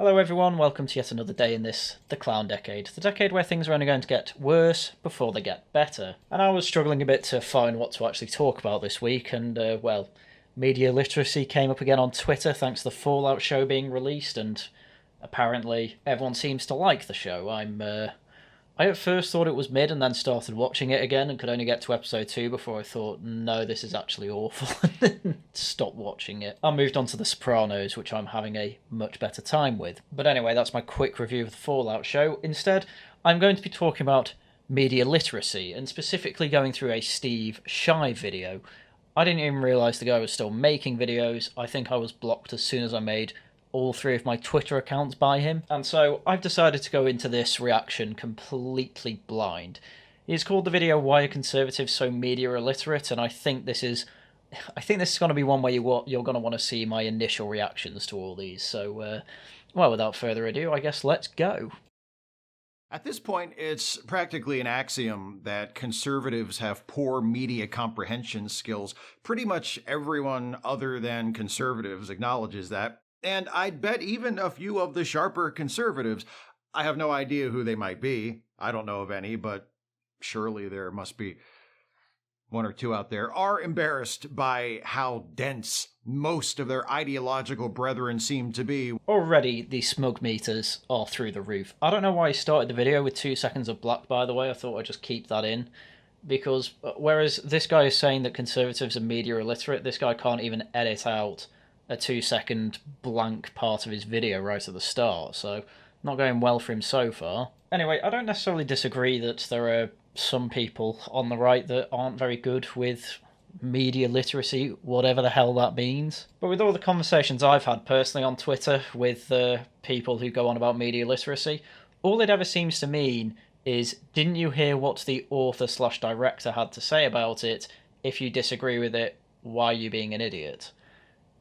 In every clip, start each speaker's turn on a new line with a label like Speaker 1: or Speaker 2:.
Speaker 1: Hello everyone, welcome to yet another day in the clown decade. The decade where things are only going to get worse before they get better. And I was struggling a bit to find what to actually talk about this week, and media literacy came up again on Twitter thanks to the Fallout show being released, and apparently everyone seems to like the show. I at first thought it was mid and then started watching it again and could only get to episode 2 before I thought, no, this is actually awful, and then stopped watching it. I moved on to The Sopranos, which I'm having a much better time with. But anyway, that's my quick review of the Fallout show. Instead, I'm going to be talking about media literacy, and specifically going through a Steve Shives video. I didn't even realise the guy was still making videos. I think I was blocked as soon as I made all 3 of my Twitter accounts by him, and so I've decided to go into this reaction completely blind. He's called the video "Why Are Conservatives So Media Illiterate?" and I think this is going to be one where you're going to want to see my initial reactions to all these. So, without further ado, I guess let's go.
Speaker 2: At this point, it's practically an axiom that conservatives have poor media comprehension skills. Pretty much everyone other than conservatives acknowledges that. And I'd bet even a few of the sharper conservatives, I have no idea who they might be. I don't know of any, but surely there must be 1 or 2 out there, are embarrassed by how dense most of their ideological brethren seem to be.
Speaker 1: Already, the smug meters are through the roof. I don't know why he started the video with 2 seconds of black, by the way. I thought I'd just keep that in. Because whereas this guy is saying that conservatives are media illiterate, this guy can't even edit out a 2-second blank part of his video right at the start, so not going well for him so far. Anyway, I don't necessarily disagree that there are some people on the right that aren't very good with media literacy, whatever the hell that means. But with all the conversations I've had personally on Twitter with people who go on about media literacy, all it ever seems to mean is, didn't you hear what the author/director had to say about it? If you disagree with it, why are you being an idiot?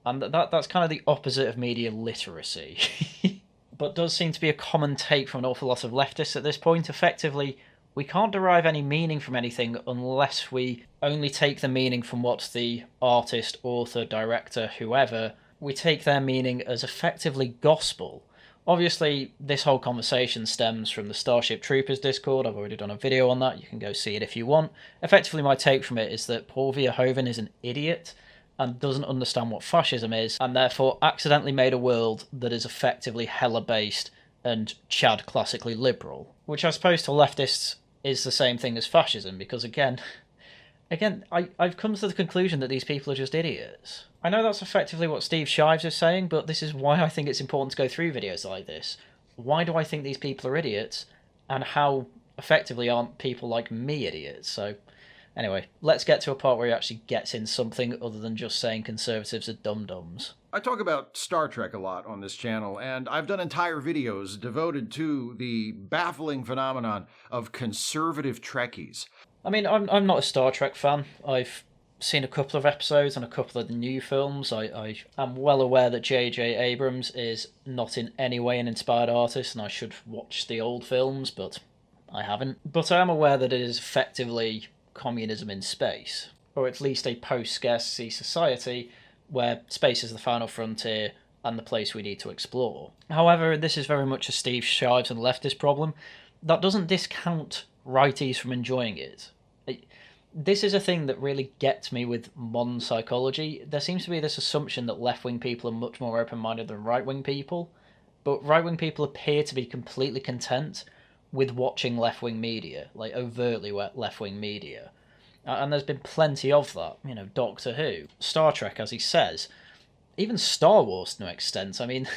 Speaker 1: And that's kind of the opposite of media literacy. But does seem to be a common take from an awful lot of leftists at this point. Effectively, we can't derive any meaning from anything unless we only take the meaning from what the artist, author, director, whoever, we take their meaning as effectively gospel. Obviously, this whole conversation stems from the Starship Troopers Discord. I've already done a video on that. You can go see it if you want. Effectively, my take from it is that Paul Verhoeven is an idiot and doesn't understand what fascism is, and therefore accidentally made a world that is effectively hella-based and Chad classically liberal. Which I suppose to leftists is the same thing as fascism, because again, I've come to the conclusion that these people are just idiots. I know that's effectively what Steve Shives is saying, but this is why I think it's important to go through videos like this. Why do I think these people are idiots, and how effectively aren't people like me idiots? So, anyway, let's get to a part where he actually gets in something other than just saying conservatives are dum-dums.
Speaker 2: I talk about Star Trek a lot on this channel, and I've done entire videos devoted to the baffling phenomenon of conservative Trekkies.
Speaker 1: I mean, I'm not a Star Trek fan. I've seen a couple of episodes and a couple of the new films. I am well aware that J.J. Abrams is not in any way an inspired artist, and I should watch the old films, but I haven't. But I am aware that it is effectively communism in space, or at least a post-scarcity society where space is the final frontier and the place we need to explore. However, this is very much a Steve Shives and leftist problem. That doesn't discount righties from enjoying it. This is a thing that really gets me with modern psychology. There seems to be this assumption that left-wing people are much more open-minded than right-wing people, but right-wing people appear to be completely content with watching left-wing media, like overtly left-wing media. And there's been plenty of that. You know, Doctor Who, Star Trek, as he says, even Star Wars to an extent. I mean,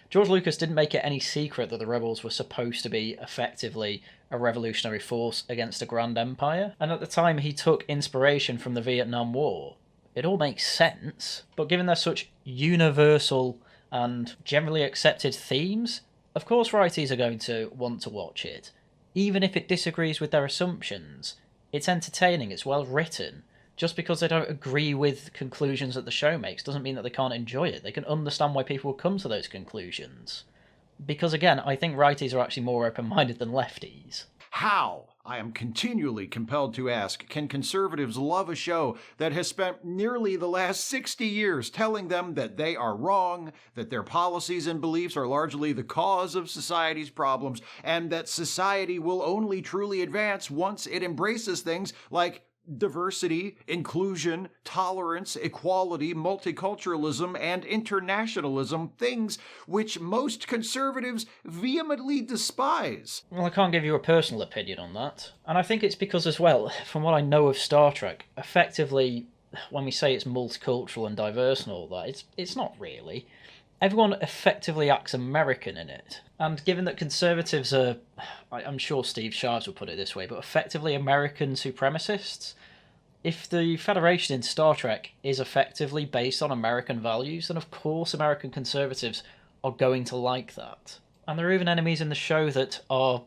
Speaker 1: George Lucas didn't make it any secret that the rebels were supposed to be effectively a revolutionary force against a grand empire. And at the time, he took inspiration from the Vietnam War. It all makes sense, but given they're such universal and generally accepted themes, of course righties are going to want to watch it, even if it disagrees with their assumptions. It's entertaining, it's well written. Just because they don't agree with conclusions that the show makes doesn't mean that they can't enjoy it. They can understand why people will come to those conclusions. Because again, I think righties are actually more open-minded than lefties.
Speaker 2: How I am continually compelled to ask, can conservatives love a show that has spent nearly the last 60 years telling them that they are wrong, that their policies and beliefs are largely the cause of society's problems, and that society will only truly advance once it embraces things like diversity, inclusion, tolerance, equality, multiculturalism, and internationalism, things which most conservatives vehemently despise?
Speaker 1: Well, I can't give you a personal opinion on that. And I think it's because, as well, from what I know of Star Trek, effectively, when we say it's multicultural and diverse and all that, it's not really. Everyone effectively acts American in it. And given that conservatives are, I'm sure Steve Shives will put it this way, but effectively American supremacists, if the Federation in Star Trek is effectively based on American values, then of course American conservatives are going to like that. And there are even enemies in the show that are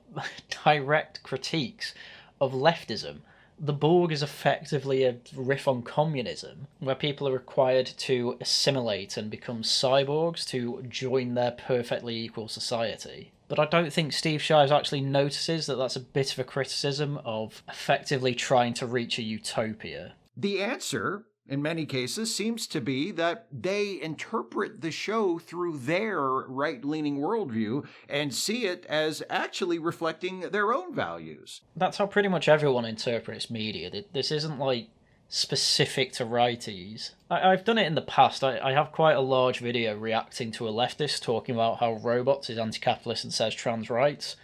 Speaker 1: direct critiques of leftism. The Borg is effectively a riff on communism, where people are required to assimilate and become cyborgs to join their perfectly equal society. But I don't think Steve Shives actually notices that that's a bit of a criticism of effectively trying to reach a utopia.
Speaker 2: The answer, in many cases, seems to be that they interpret the show through their right-leaning worldview and see it as actually reflecting their own values.
Speaker 1: That's how pretty much everyone interprets media. This isn't like specific to righties. I've done it in the past. I have quite a large video reacting to a leftist talking about how robots is anti-capitalist and says trans rights.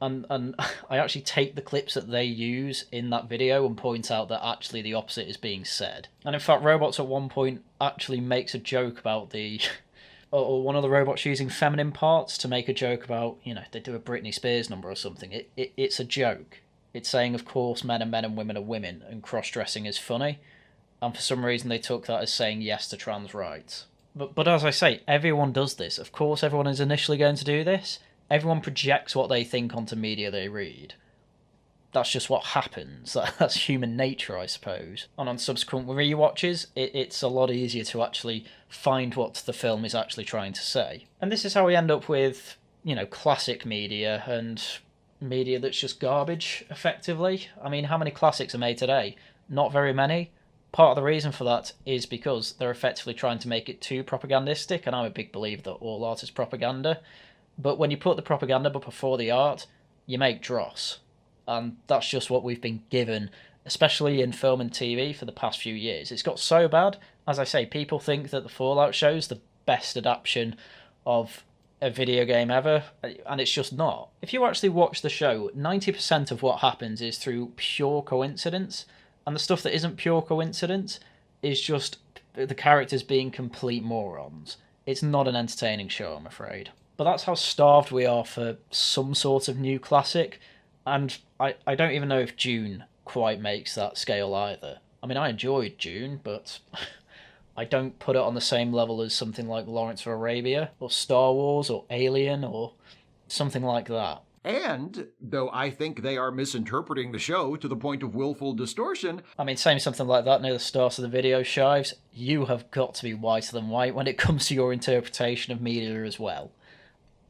Speaker 1: And I actually take the clips that they use in that video and point out that actually the opposite is being said. And in fact, Robots at one point actually makes a joke about the... or one of the robots using feminine parts to make a joke about, they do a Britney Spears number or something. It's a joke. It's saying, of course, men are men and women are women, and cross-dressing is funny. And for some reason they took that as saying yes to trans rights. But as I say, everyone does this. Of course everyone is initially going to do this. Everyone projects what they think onto media they read. That's just what happens. That's human nature, I suppose. And on subsequent rewatches, it's a lot easier to actually find what the film is actually trying to say. And this is how we end up with, classic media and media that's just garbage, effectively. I mean, how many classics are made today? Not very many. Part of the reason for that is because they're effectively trying to make it too propagandistic, and I'm a big believer that all art is propaganda. But when you put the propaganda before the art, you make dross. And that's just what we've been given, especially in film and TV for the past few years. It's got so bad, as I say, people think that the Fallout show's the best adaptation of a video game ever, and it's just not. If you actually watch the show, 90% of what happens is through pure coincidence, and the stuff that isn't pure coincidence is just the characters being complete morons. It's not an entertaining show, I'm afraid. But that's how starved we are for some sort of new classic, and I don't even know if Dune quite makes that scale either. I mean, I enjoyed Dune, but I don't put it on the same level as something like Lawrence of Arabia, or Star Wars, or Alien, or something like that.
Speaker 2: And, though I think they are misinterpreting the show to the point of willful distortion...
Speaker 1: I mean, saying something like that near the start of the video, Shives, you have got to be whiter than white when it comes to your interpretation of media as well.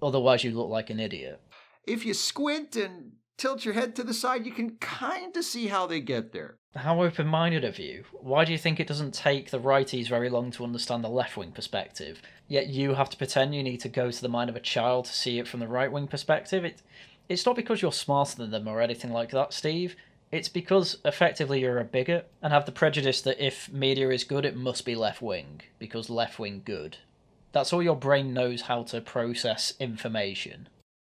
Speaker 1: Otherwise you look like an idiot.
Speaker 2: If you squint and tilt your head to the side, you can kind of see how they get there.
Speaker 1: How open-minded of you. Why do you think it doesn't take the righties very long to understand the left-wing perspective? Yet you have to pretend you need to go to the mind of a child to see it from the right-wing perspective? It's not because you're smarter than them or anything like that, Steve. It's because, effectively, you're a bigot and have the prejudice that if media is good, it must be left-wing, because left-wing good. That's all your brain knows how to process information.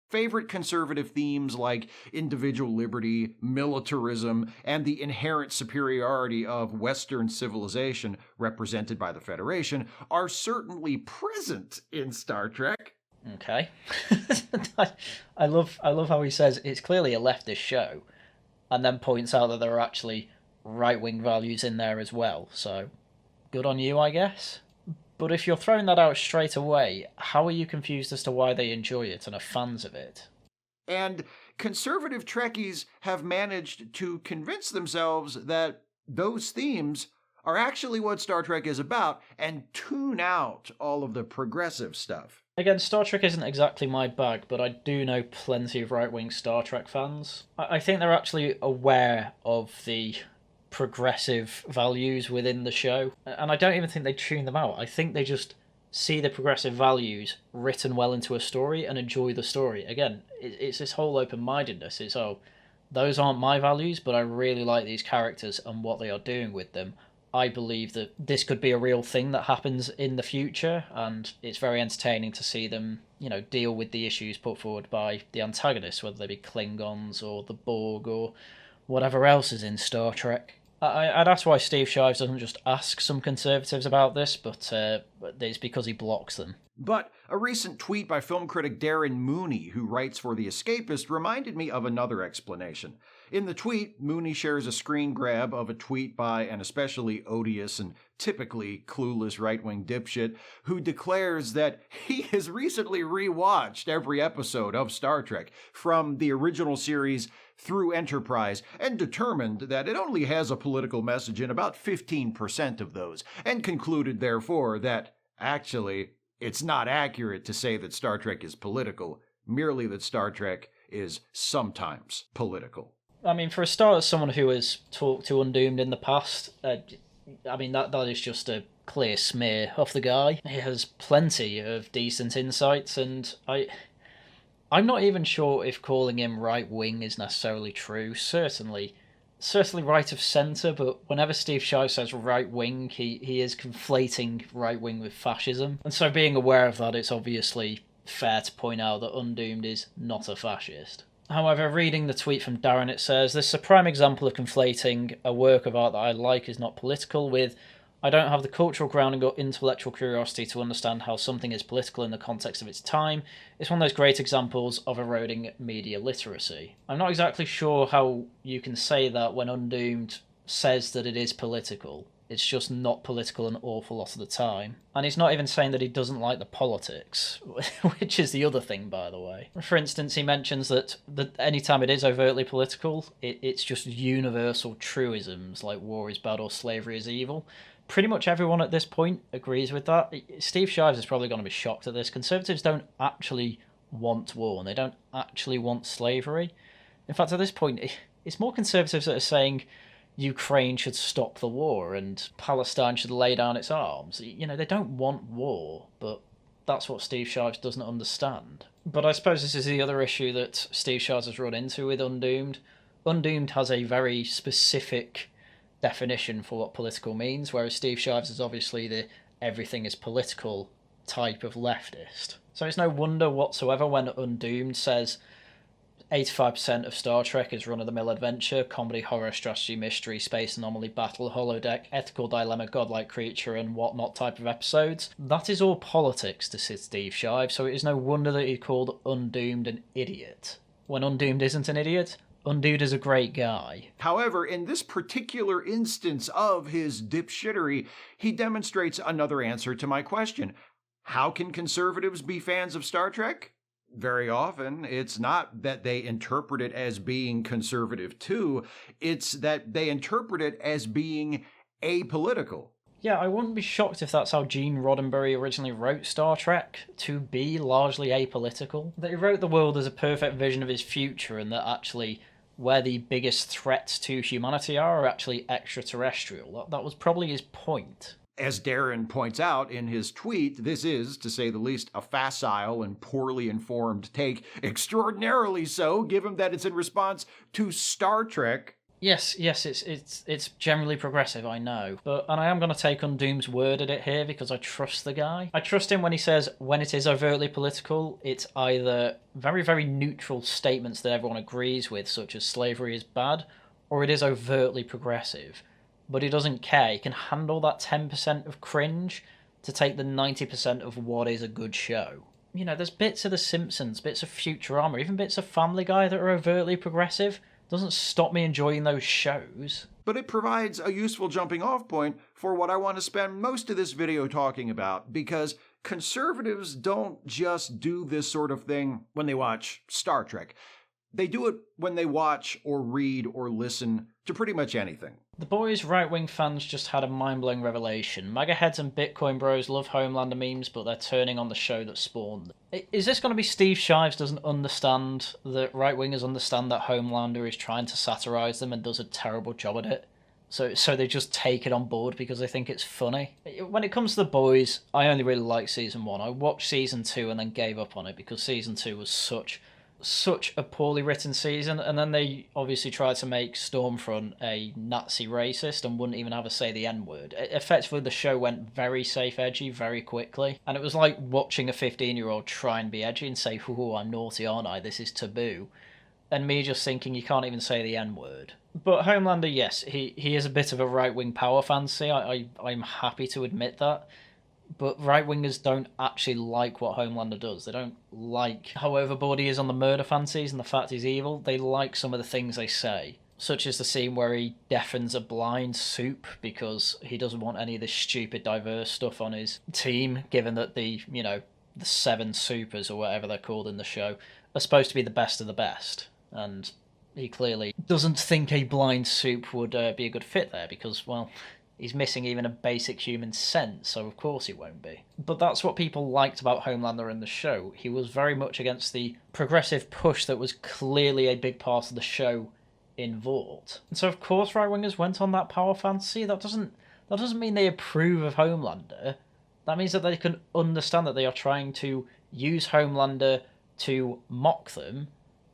Speaker 2: Favorite conservative themes like individual liberty, militarism, and the inherent superiority of Western civilization represented by the Federation are certainly present in Star Trek.
Speaker 1: Okay. I love how he says it's clearly a leftist show, and then points out that there are actually right-wing values in there as well, so good on you, I guess. But if you're throwing that out straight away, how are you confused as to why they enjoy it and are fans of it?
Speaker 2: And conservative Trekkies have managed to convince themselves that those themes are actually what Star Trek is about and tune out all of the progressive stuff.
Speaker 1: Again, Star Trek isn't exactly my bag, but I do know plenty of right-wing Star Trek fans. I think they're actually aware of the progressive values within the show, and I don't even think they tune them out. I think they just see the progressive values written well into a story and enjoy the story. Again, it's this whole open-mindedness. It's, oh, those aren't my values, but I really like these characters and what they are doing with them. I believe that this could be a real thing that happens in the future, and it's very entertaining to see them, deal with the issues put forward by the antagonists, whether they be Klingons or the Borg or whatever else is in Star Trek. That's why Steve Shives doesn't just ask some conservatives about this, but it's because he blocks them.
Speaker 2: But a recent tweet by film critic Darren Mooney, who writes for The Escapist, reminded me of another explanation. In the tweet, Mooney shares a screen grab of a tweet by an especially odious and typically clueless right-wing dipshit who declares that he has recently rewatched every episode of Star Trek from the original series through Enterprise and determined that it only has a political message in about 15% of those, and concluded, therefore, that actually it's not accurate to say that Star Trek is political, merely that Star Trek is sometimes political.
Speaker 1: I mean, for a start, as someone who has talked to Undoomed in the past, that is just a clear smear off the guy. He has plenty of decent insights, and I'm not even sure if calling him right-wing is necessarily true. Certainly right of centre, but whenever Steve Shives says right-wing, he is conflating right-wing with fascism. And so being aware of that, it's obviously fair to point out that Undoomed is not a fascist. However, reading the tweet from Darren, it says, "This is a prime example of conflating a work of art that I like is not political with I don't have the cultural grounding or intellectual curiosity to understand how something is political in the context of its time. It's one of those great examples of eroding media literacy." I'm not exactly sure how you can say that when Undoomed says that it is political. It's just not political an awful lot of the time. And he's not even saying that he doesn't like the politics, which is the other thing, by the way. For instance, he mentions that anytime it is overtly political, it's just universal truisms like war is bad or slavery is evil. Pretty much everyone at this point agrees with that. Steve Shives is probably going to be shocked at this. Conservatives don't actually want war, and they don't actually want slavery. In fact, at this point, it's more conservatives that are saying Ukraine should stop the war and Palestine should lay down its arms. They don't want war, but that's what Steve Shives doesn't understand. But I suppose this is the other issue that Steve Shives has run into with Undoomed. Undoomed has a very specific definition for what political means, whereas Steve Shives is obviously the everything is political type of leftist. So it's no wonder whatsoever when Undoomed says 85% of Star Trek is run-of-the-mill adventure, comedy, horror, strategy, mystery, space anomaly, battle, holodeck, ethical dilemma, godlike creature, and whatnot type of episodes. That is all politics to Steve Shives, so it is no wonder that he called Undoomed an idiot. When Undoomed isn't an idiot, Undoomed is a great guy.
Speaker 2: However, in this particular instance of his dipshittery, he demonstrates another answer to my question. How can conservatives be fans of Star Trek? Very often, it's not that they interpret it as being conservative too, it's that they interpret it as being apolitical.
Speaker 1: Yeah, I wouldn't be shocked if that's how Gene Roddenberry originally wrote Star Trek, to be largely apolitical. That he wrote the world as a perfect vision of his future, and that actually where the biggest threats to humanity are actually extraterrestrial. That was probably his point.
Speaker 2: As Darren points out in his tweet, this is, to say the least, a facile and poorly informed take, extraordinarily so, given that it's in response to Star Trek.
Speaker 1: Yes, it's generally progressive, I know. And I am going to take Undoomed's word at it here because I trust the guy. I trust him when he says when it is overtly political, it's either very, very neutral statements that everyone agrees with, such as slavery is bad, or it is overtly progressive. But he doesn't care. He can handle that 10% of cringe to take the 90% of what is a good show. There's bits of The Simpsons, bits of Futurama, even bits of Family Guy that are overtly progressive. Doesn't stop me enjoying those shows.
Speaker 2: But it provides a useful jumping off point for what I want to spend most of this video talking about, because conservatives don't just do this sort of thing when they watch Star Trek. They do it when they watch or read or listen to pretty much anything.
Speaker 1: The boys' right-wing fans just had a mind-blowing revelation. MAGA heads and Bitcoin bros love Homelander memes, but they're turning on the show that spawned them. Is this going to be Steve Shives doesn't understand that right-wingers understand that Homelander is trying to satirize them and does a terrible job at it? So they just take it on board because they think it's funny. When it comes to the boys, I only really like season 1. I watched season 2 and then gave up on it because season 2 was such a poorly written season, and then they obviously tried to make Stormfront a Nazi racist and wouldn't even have a say the N-word. Effectively, the show went very safe edgy very quickly, and it was like watching a 15-year-old try and be edgy and say, "Ooh, I'm naughty, aren't I? This is taboo." And me just thinking you can't even say the N-word. But Homelander, yes, he is a bit of a right-wing power fancy. I'm happy to admit that. But right-wingers don't actually like what Homelander does. They don't like how overboard he is on the murder fancies and the fact he's evil. They like some of the things they say, such as the scene where he deafens a blind Soup because he doesn't want any of this stupid diverse stuff on his team, given that the 7 supers, or whatever they're called in the show, are supposed to be the best of the best. And he clearly doesn't think a blind Soup would be a good fit there because, well, he's missing even a basic human sense, so of course he won't be. But that's what people liked about Homelander in the show. He was very much against the progressive push that was clearly a big part of the show in Vought. And so of course right-wingers went on that power fantasy. That doesn't mean they approve of Homelander. That means that they can understand that they are trying to use Homelander to mock them,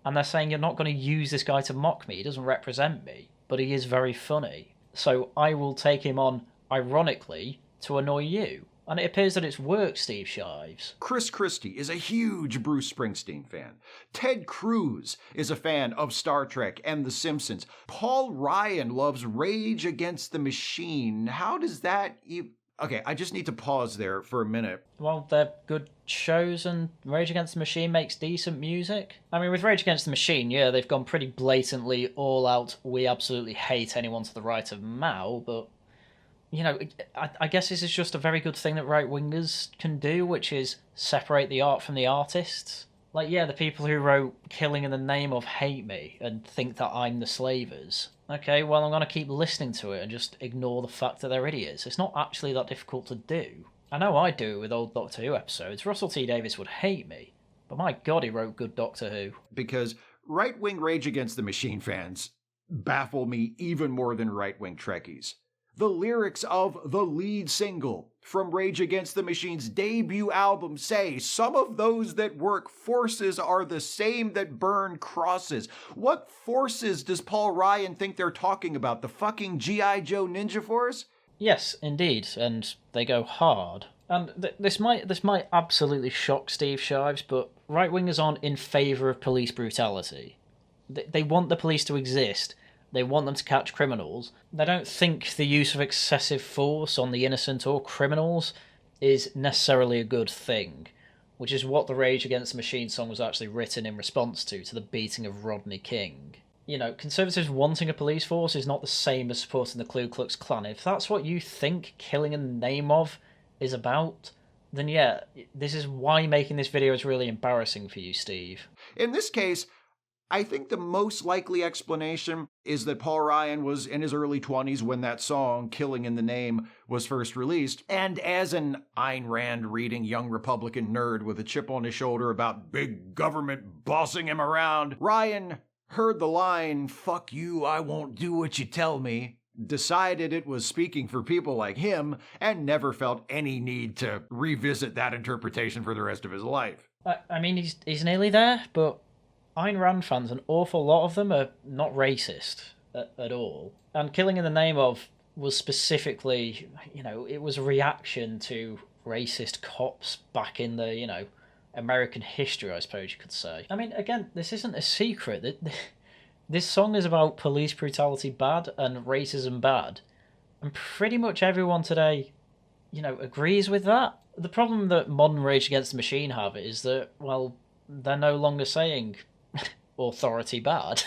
Speaker 1: and they're saying, you're not going to use this guy to mock me, he doesn't represent me, but he is very funny. So I will take him on, ironically, to annoy you. And it appears that it's worked, Steve Shives.
Speaker 2: Chris Christie is a huge Bruce Springsteen fan. Ted Cruz is a fan of Star Trek and The Simpsons. Paul Ryan loves Rage Against the Machine. How does that even... Okay, I just need to pause there for a minute.
Speaker 1: Well, they're good shows, and Rage Against the Machine makes decent music. I mean, with Rage Against the Machine, yeah, they've gone pretty blatantly all out, we absolutely hate anyone to the right of Mao, but, I guess this is just a very good thing that right-wingers can do, which is separate the art from the artists. Like, yeah, the people who wrote Killing in the Name of hate me and think that I'm the slavers. Okay, well, I'm going to keep listening to it and just ignore the fact that they're idiots. It's not actually that difficult to do. I know I do with old Doctor Who episodes. Russell T Davies would hate me, but my God, he wrote good Doctor Who.
Speaker 2: Because right-wing Rage Against the Machine fans baffle me even more than right-wing Trekkies. The lyrics of the lead single from Rage Against the Machine's debut album say, "Some of those that work forces are the same that burn crosses." What forces does Paul Ryan think they're talking about? The fucking G.I. Joe Ninja Force?
Speaker 1: Yes, indeed, and they go hard. And this might absolutely shock Steve Shives, but right-wingers aren't in favour of police brutality. They want the police to exist. They want them to catch criminals. They don't think the use of excessive force on the innocent or criminals is necessarily a good thing, which is what the Rage Against the Machine song was actually written in response to the beating of Rodney King. Conservatives wanting a police force is not the same as supporting the Ku Klux Klan. If that's what you think Killing in the Name of is about, then yeah, this is why making this video is really embarrassing for you, Steve.
Speaker 2: In this case, I think the most likely explanation is that Paul Ryan was in his early 20s when that song, Killing in the Name, was first released. And as an Ayn Rand reading young Republican nerd with a chip on his shoulder about big government bossing him around, Ryan heard the line, "Fuck you, I won't do what you tell me," decided it was speaking for people like him, and never felt any need to revisit that interpretation for the rest of his life.
Speaker 1: I mean, he's nearly there, but Ayn Rand fans, an awful lot of them are not racist at all. And Killing in the Name of was specifically, it was a reaction to racist cops back in the, American history, I suppose you could say. I mean, again, this isn't a secret. This song is about police brutality bad and racism bad. And pretty much everyone today, agrees with that. The problem that modern Rage Against the Machine have is that, well, they're no longer saying authority bad.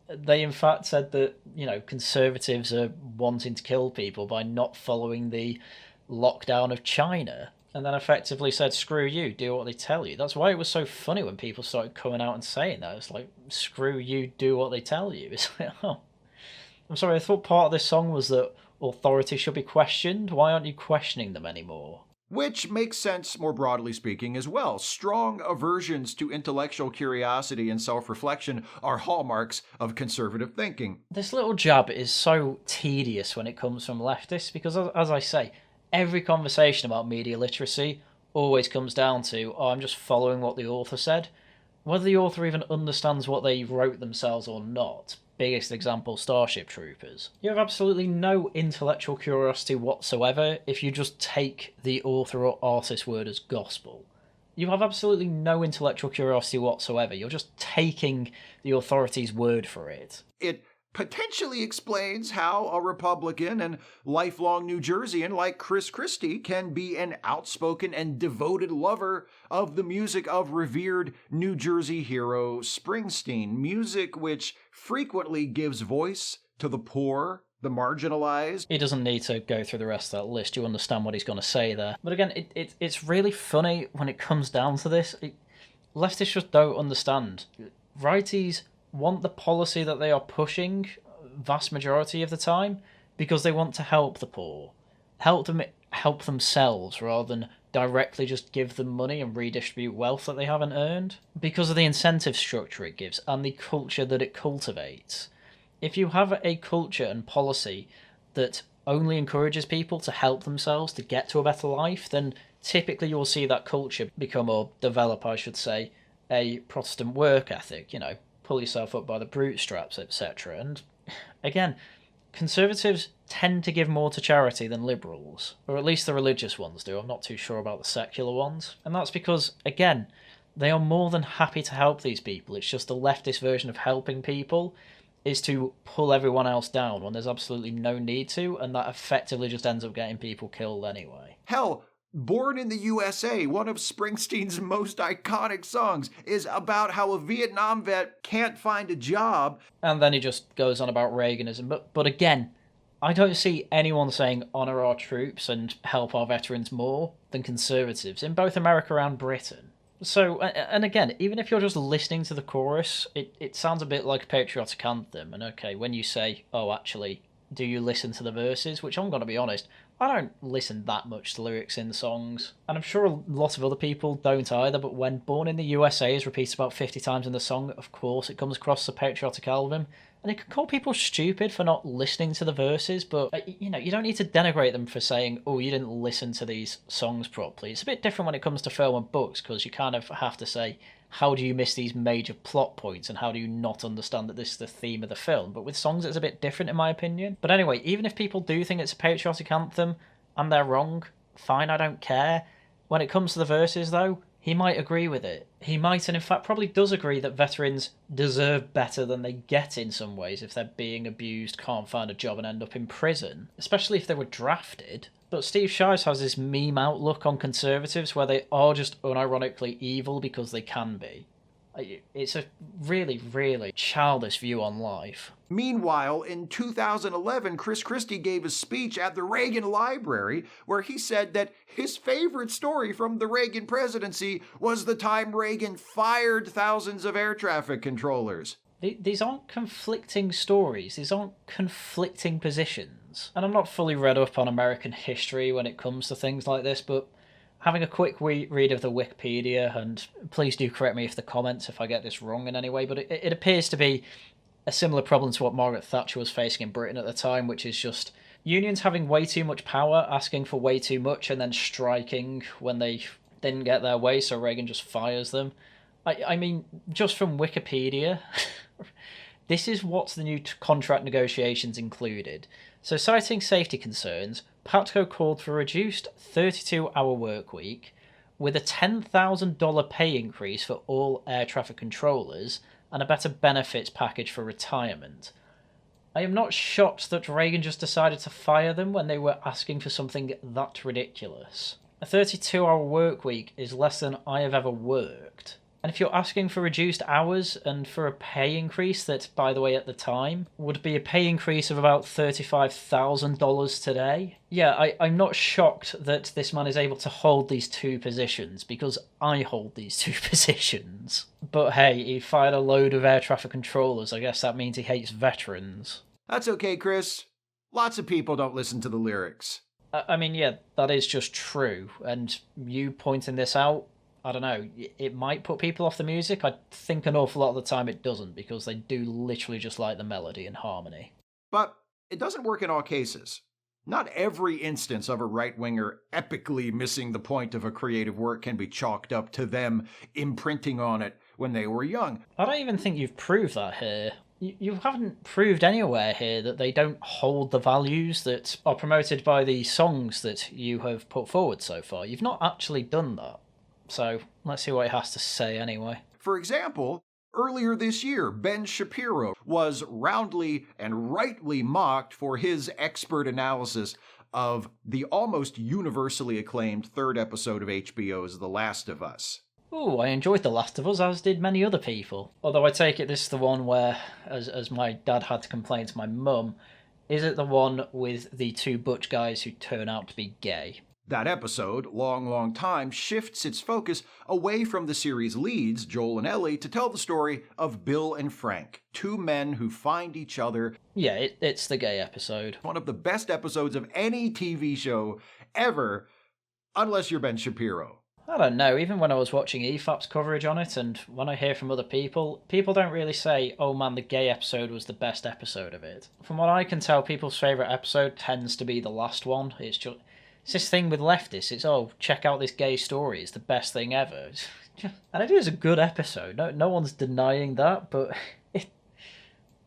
Speaker 1: They in fact said that, conservatives are wanting to kill people by not following the lockdown of China. and then effectively said, screw you, do what they tell you. That's why it was so funny when people started coming out and saying that. It's like, screw you, do what they tell you. It's like, oh. I'm sorry, I thought part of this song was that authority should be questioned. Why aren't you questioning them anymore?
Speaker 2: Which makes sense more broadly speaking as well. Strong aversions to intellectual curiosity and self-reflection are hallmarks of conservative thinking.
Speaker 1: This little jab is so tedious when it comes from leftists because, as I say, every conversation about media literacy always comes down to, oh, I'm just following what the author said. Whether the author even understands what they wrote themselves or not. Biggest example, Starship Troopers. You have absolutely no intellectual curiosity whatsoever if you just take the author or artist's word as gospel. You have absolutely no intellectual curiosity whatsoever. You're just taking the authority's word for it.
Speaker 2: It potentially explains how a Republican and lifelong New Jerseyan like Chris Christie can be an outspoken and devoted lover of the music of revered New Jersey hero Springsteen, music which frequently gives voice to the poor, the marginalized.
Speaker 1: He doesn't need to go through the rest of that list. You understand what he's going to say there. But again, it's really funny when it comes down to this. Leftists just don't understand. Righties want the policy that they are pushing vast majority of the time because they want to help the poor. Help themselves rather than directly just give them money and redistribute wealth that they haven't earned. Because of the incentive structure it gives and the culture that it cultivates. If you have a culture and policy that only encourages people to help themselves to get to a better life, then typically you'll see that culture become, or develop, I should say, a Protestant work ethic, pull yourself up by the bootstraps, etc. And again, conservatives tend to give more to charity than liberals, or at least the religious ones do. I'm not too sure about the secular ones. And that's because, again, they are more than happy to help these people. It's just the leftist version of helping people is to pull everyone else down when there's absolutely no need to, and that effectively just ends up getting people killed anyway.
Speaker 2: Hell, Born in the USA, one of Springsteen's most iconic songs, is about how a Vietnam vet can't find a job.
Speaker 1: And then he just goes on about Reaganism. But again, I don't see anyone saying honour our troops and help our veterans more than conservatives in both America and Britain. So, and again, even if you're just listening to the chorus, it sounds a bit like a patriotic anthem. And okay, when you say, oh, actually, do you listen to the verses? Which I'm going to be honest, I don't listen that much to lyrics in songs. And I'm sure a lot of other people don't either, but when Born in the USA is repeated about 50 times in the song, of course it comes across as a patriotic album. And it can call people stupid for not listening to the verses, but, you don't need to denigrate them for saying, oh, you didn't listen to these songs properly. It's a bit different when it comes to film and books, because you kind of have to say, how do you miss these major plot points, and how do you not understand that this is the theme of the film? But with songs, it's a bit different, in my opinion. But anyway, even if people do think it's a patriotic anthem, and they're wrong, fine, I don't care. When it comes to the verses, though, he might agree with it. He might, and in fact probably does agree that veterans deserve better than they get in some ways if they're being abused, can't find a job and end up in prison, especially if they were drafted. But Steve Shives has this meme outlook on conservatives where they are just unironically evil because they can be. It's a really, really childish view on life.
Speaker 2: Meanwhile, in 2011, Chris Christie gave a speech at the Reagan Library where he said that his favorite story from the Reagan presidency was the time Reagan fired thousands of air traffic controllers.
Speaker 1: These aren't conflicting stories. These aren't conflicting positions. And I'm not fully read up on American history when it comes to things like this, but having a quick read of the Wikipedia, and please do correct me if the comments if I get this wrong in any way, but it appears to be a similar problem to what Margaret Thatcher was facing in Britain at the time, which is just unions having way too much power, asking for way too much, and then striking when they didn't get their way, so Reagan just fires them. I mean, just from Wikipedia, this is what the new contract negotiations included. So citing safety concerns, Patco called for a reduced 32-hour work week with a $10,000 pay increase for all air traffic controllers and a better benefits package for retirement. I am not shocked that Reagan just decided to fire them when they were asking for something that ridiculous. A 32-hour work week is less than I have ever worked. And if you're asking for reduced hours and for a pay increase that, by the way, at the time, would be a pay increase of about $35,000 today, yeah, I'm not shocked that this man is able to hold these two positions, because I hold these two positions. But hey, he fired a load of air traffic controllers. I guess that means he hates veterans.
Speaker 2: That's okay, Chris. Lots of people don't listen to the lyrics.
Speaker 1: I mean, yeah, that is just true. And you pointing this out, I don't know, it might put people off the music. I think an awful lot of the time it doesn't, because they do literally just like the melody and harmony.
Speaker 2: But it doesn't work in all cases. Not every instance of a right-winger epically missing the point of a creative work can be chalked up to them imprinting on it when they were young.
Speaker 1: I don't even think you've proved that here. You haven't proved anywhere here that they don't hold the values that are promoted by the songs that you have put forward so far. You've not actually done that. So let's see what he has to say anyway.
Speaker 2: For example, earlier this year, Ben Shapiro was roundly and rightly mocked for his expert analysis of the almost universally acclaimed third episode of HBO's The Last of Us.
Speaker 1: Ooh, I enjoyed The Last of Us, as did many other people. Although I take it this is the one where, as my dad had to complain to my mum, is it the one with the two butch guys who turn out to be gay?
Speaker 2: That episode, Long Time, shifts its focus away from the series' leads, Joel and Ellie, to tell the story of Bill and Frank, two men who find each other.
Speaker 1: Yeah, it's the gay episode.
Speaker 2: One of the best episodes of any TV show ever, unless you're Ben Shapiro.
Speaker 1: I don't know, even when I was watching EFAP's coverage on it, and when I hear from other people don't really say, oh man, the gay episode was the best episode of it. From what I can tell, people's favourite episode tends to be the last one. It's this thing with leftists, it's, oh, check out this gay story, it's the best thing ever. And it is a good episode, no one's denying that, but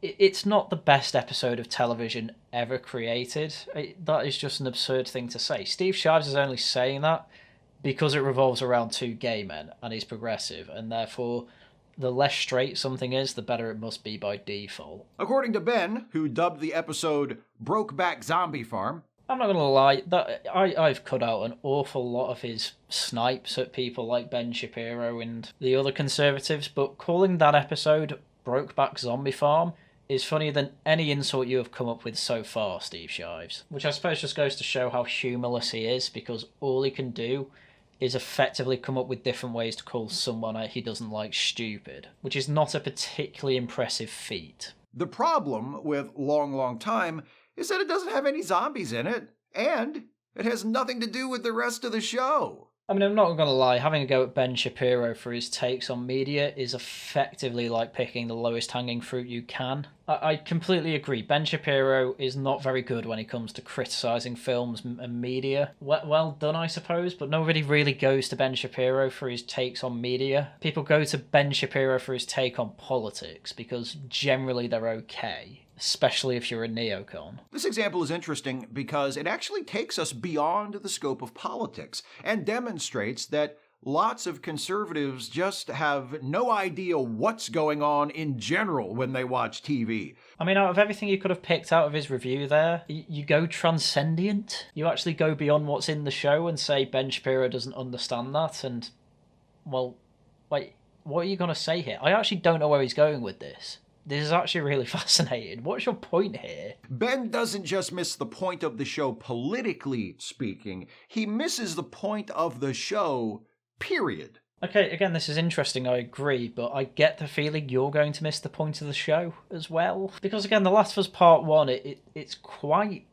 Speaker 1: it's not the best episode of television ever created. That is just an absurd thing to say. Steve Shives is only saying that because it revolves around two gay men, and he's progressive, and therefore the less straight something is, the better it must be by default.
Speaker 2: According to Ben, who dubbed the episode Brokeback Zombie Farm,
Speaker 1: I'm not going to lie, I've cut out an awful lot of his snipes at people like Ben Shapiro and the other conservatives, but calling that episode Brokeback Zombie Farm is funnier than any insult you have come up with so far, Steve Shives. Which I suppose just goes to show how humorless he is, because all he can do is effectively come up with different ways to call someone he doesn't like stupid, which is not a particularly impressive feat.
Speaker 2: The problem with Long Time is that it doesn't have any zombies in it, and it has nothing to do with the rest of the show.
Speaker 1: I mean, I'm not going to lie, having a go at Ben Shapiro for his takes on media is effectively like picking the lowest hanging fruit you can. I completely agree. Ben Shapiro is not very good when it comes to criticising films and media. Well done, I suppose, but nobody really goes to Ben Shapiro for his takes on media. People go to Ben Shapiro for his take on politics, because generally they're okay. Especially if you're a neocon.
Speaker 2: This example is interesting because it actually takes us beyond the scope of politics and demonstrates that lots of conservatives just have no idea what's going on in general when they watch TV.
Speaker 1: I mean, out of everything you could have picked out of his review there, you go transcendent. You actually go beyond what's in the show and say Ben Shapiro doesn't understand that, and, well, wait, what are you going to say here? I actually don't know where he's going with this. This is actually really fascinating. What's your point here?
Speaker 2: Ben doesn't just miss the point of the show politically speaking, he misses the point of the show, period.
Speaker 1: Okay, again, this is interesting, I agree, but I get the feeling you're going to miss the point of the show as well. Because again, The Last of Us Part 1, it's quite...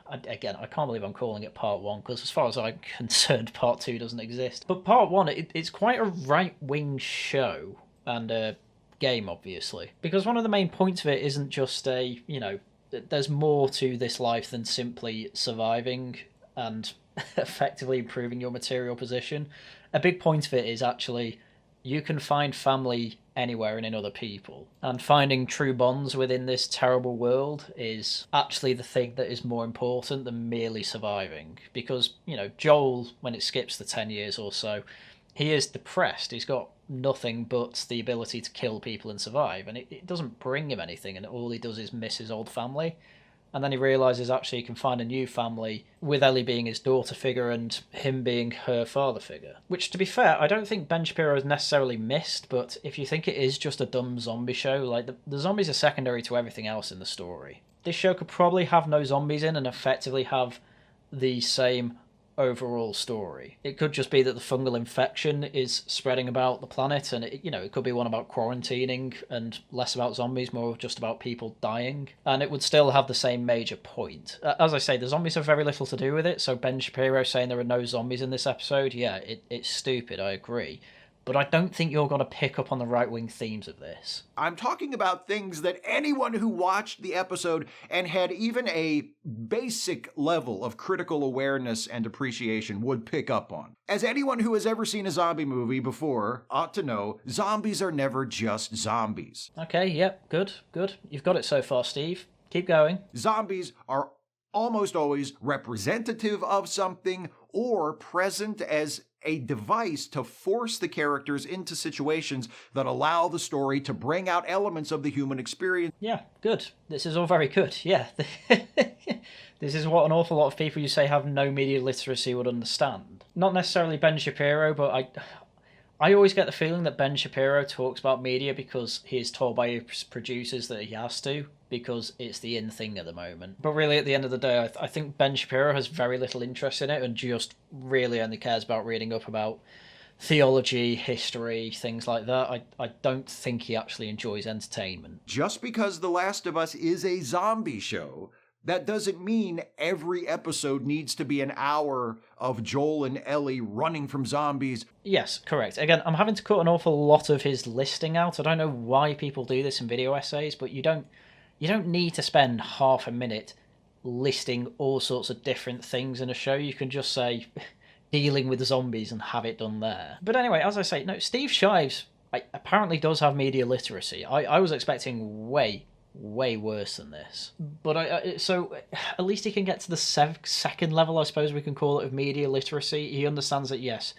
Speaker 1: Again, I can't believe I'm calling it Part 1, because as far as I'm concerned, Part 2 doesn't exist. But Part 1, it's quite a right-wing show, and game, obviously, because one of the main points of it isn't just there's more to this life than simply surviving and effectively improving your material position. A big point of it is actually you can find family anywhere and in other people, and finding true bonds within this terrible world is actually the thing that is more important than merely surviving, because Joel, when it skips the 10 years or so, he is depressed. He's got nothing but the ability to kill people and survive, and it doesn't bring him anything, and all he does is miss his old family. And then he realises actually he can find a new family with Ellie being his daughter figure and him being her father figure. Which, to be fair, I don't think Ben Shapiro has necessarily missed, but if you think it is just a dumb zombie show, like the zombies are secondary to everything else in the story. This show could probably have no zombies in and effectively have the same overall story. It could just be that the fungal infection is spreading about the planet, and it could be one about quarantining and less about zombies, more just about people dying, and it would still have the same major point. As I say, the zombies have very little to do with it, so Ben Shapiro saying there are no zombies in this episode, yeah, it's stupid, I agree. But I don't think you're going to pick up on the right-wing themes of this.
Speaker 2: I'm talking about things that anyone who watched the episode and had even a basic level of critical awareness and appreciation would pick up on. As anyone who has ever seen a zombie movie before ought to know, zombies are never just zombies.
Speaker 1: Okay, yep, good. You've got it so far, Steve. Keep going.
Speaker 2: Zombies are almost always representative of something or present as a device to force the characters into situations that allow the story to bring out elements of the human experience.
Speaker 1: Yeah, good. This is all very good, yeah. This is what an awful lot of people you say have no media literacy would understand. Not necessarily Ben Shapiro, but I always get the feeling that Ben Shapiro talks about media because he is told by his producers that he has to, because it's the in thing at the moment. But really, at the end of the day, I think Ben Shapiro has very little interest in it and just really only cares about reading up about theology, history, things like that. I don't think he actually enjoys entertainment.
Speaker 2: Just because The Last of Us is a zombie show, that doesn't mean every episode needs to be an hour of Joel and Ellie running from zombies.
Speaker 1: Yes, correct. Again, I'm having to cut an awful lot of his listing out. I don't know why people do this in video essays, but you don't need to spend half a minute listing all sorts of different things in a show. You can just say dealing with zombies and have it done there. But anyway, as I say, no, Steve Shives apparently does have media literacy. I was expecting way worse than this. But so at least he can get to the second level, I suppose we can call it, of media literacy. He understands that, yes,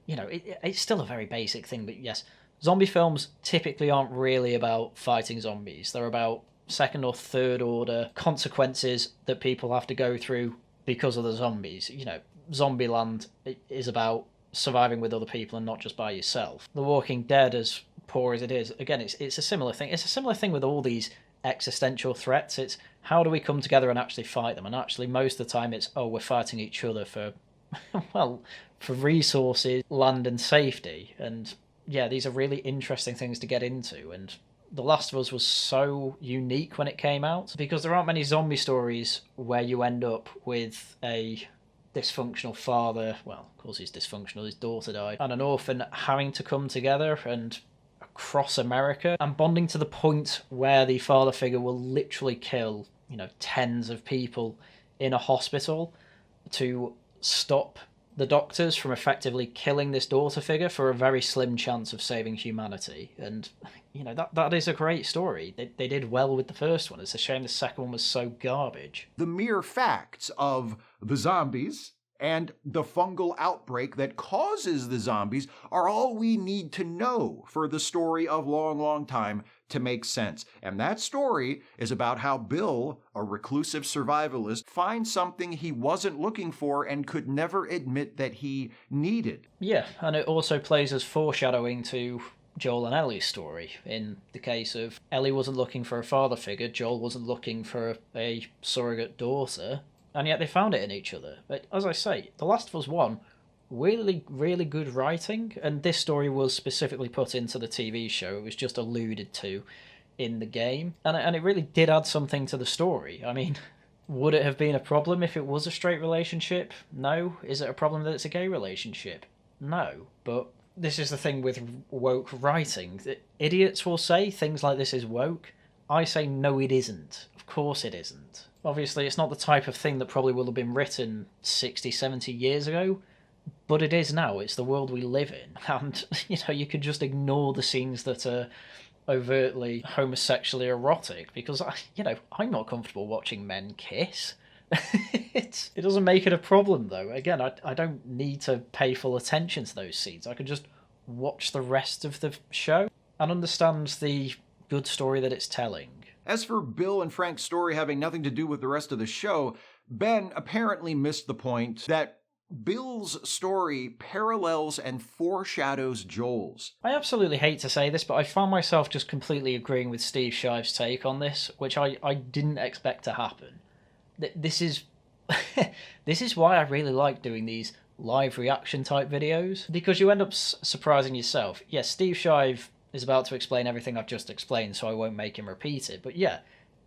Speaker 1: it's still a very basic thing, but yes, zombie films typically aren't really about fighting zombies. They're about second or third order consequences that people have to go through because of the zombies. Zombieland is about surviving with other people and not just by yourself. The Walking Dead, as poor as it is, again, it's a similar thing. It's a similar thing with all these existential threats. It's how do we come together and actually fight them? And actually, most of the time, it's we're fighting each other for, for resources, land, and safety. And yeah, these are really interesting things to get into. And The Last of Us was so unique when it came out because there aren't many zombie stories where you end up with a dysfunctional father, well, of course he's dysfunctional, his daughter died, and an orphan having to come together and across America and bonding to the point where the father figure will literally kill, tens of people in a hospital to stop the doctors from effectively killing this daughter figure for a very slim chance of saving humanity. And that is a great story. They did well with the first one. It's a shame the second one was so garbage.
Speaker 2: The mere facts of the zombies and the fungal outbreak that causes the zombies are all we need to know for the story of Long, Long Time to make sense. And that story is about how Bill, a reclusive survivalist, finds something he wasn't looking for and could never admit that he needed.
Speaker 1: Yeah, and it also plays as foreshadowing to Joel and Ellie's story. In the case of Ellie wasn't looking for a father figure, Joel wasn't looking for a surrogate daughter, and yet they found it in each other. But as I say, The Last of Us 1, really, really good writing, and this story was specifically put into the TV show. It was just alluded to in the game, and it really did add something to the story. I mean, would it have been a problem if it was a straight relationship? No. Is it a problem that it's a gay relationship? No. But this is the thing with woke writing. Idiots will say things like this is woke. I say no, it isn't. Of course it isn't. Obviously, it's not the type of thing that probably will have been written 60, 70 years ago, but it is now. It's the world we live in. And, you can just ignore the scenes that are overtly homosexually erotic, because, I'm not comfortable watching men kiss. It doesn't make it a problem, though. Again, I don't need to pay full attention to those scenes. I can just watch the rest of the show and understand the good story that it's telling.
Speaker 2: As for Bill and Frank's story having nothing to do with the rest of the show, Ben apparently missed the point that Bill's story parallels and foreshadows Joel's.
Speaker 1: I absolutely hate to say this, but I found myself just completely agreeing with Steve Shives' take on this, which I didn't expect to happen. This is this is why I really like doing these live reaction type videos, because you end up surprising yourself. Yes, Steve Shive is about to explain everything I've just explained, so I won't make him repeat it, but yeah,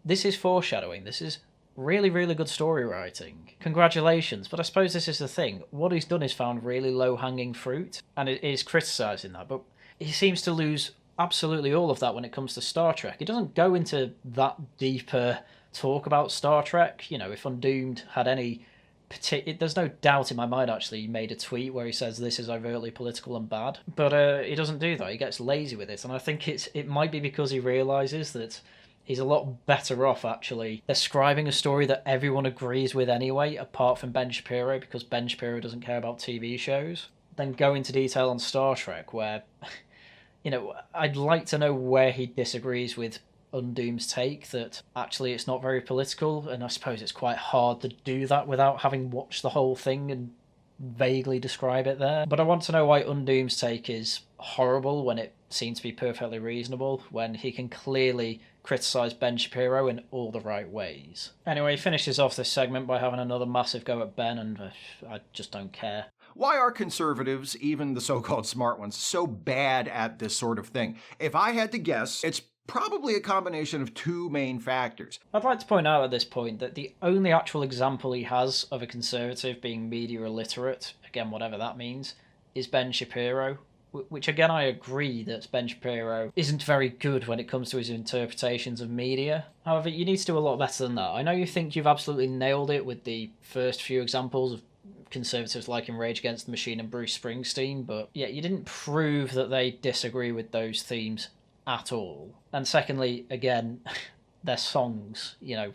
Speaker 1: this is foreshadowing. This is really, really good story writing. Congratulations, but I suppose this is the thing. What he's done is found really low-hanging fruit, and it is criticising that, but he seems to lose absolutely all of that when it comes to Star Trek. He doesn't go into that deeper talk about Star Trek. You know, if Undoomed had any there's no doubt in my mind, actually, he made a tweet where he says this is overtly political and bad, but he doesn't do that. He gets lazy with it, and I think it might be because he realises that he's a lot better off, actually, describing a story that everyone agrees with anyway, apart from Ben Shapiro, because Ben Shapiro doesn't care about TV shows, than go into detail on Star Trek, where, you know, I'd like to know where he disagrees with Undoomed's take, that actually it's not very political, and I suppose it's quite hard to do that without having watched the whole thing and vaguely describe it there. But I want to know why Undoomed's take is horrible when it seems to be perfectly reasonable, when he can clearly criticise Ben Shapiro in all the right ways. Anyway, he finishes off this segment by having another massive go at Ben, and I just don't care.
Speaker 2: Why are conservatives, even the so-called smart ones, so bad at this sort of thing? If I had to guess, it's probably a combination of two main factors.
Speaker 1: I'd like to point out at this point that the only actual example he has of a conservative being media illiterate, again, whatever that means, is Ben Shapiro, which again I agree that Ben Shapiro isn't very good when it comes to his interpretations of media. However, you need to do a lot better than that. I know you think you've absolutely nailed it with the first few examples of conservatives liking Rage Against the Machine and Bruce Springsteen, but yeah, you didn't prove that they disagree with those themes at all. And secondly, again, their songs, you know,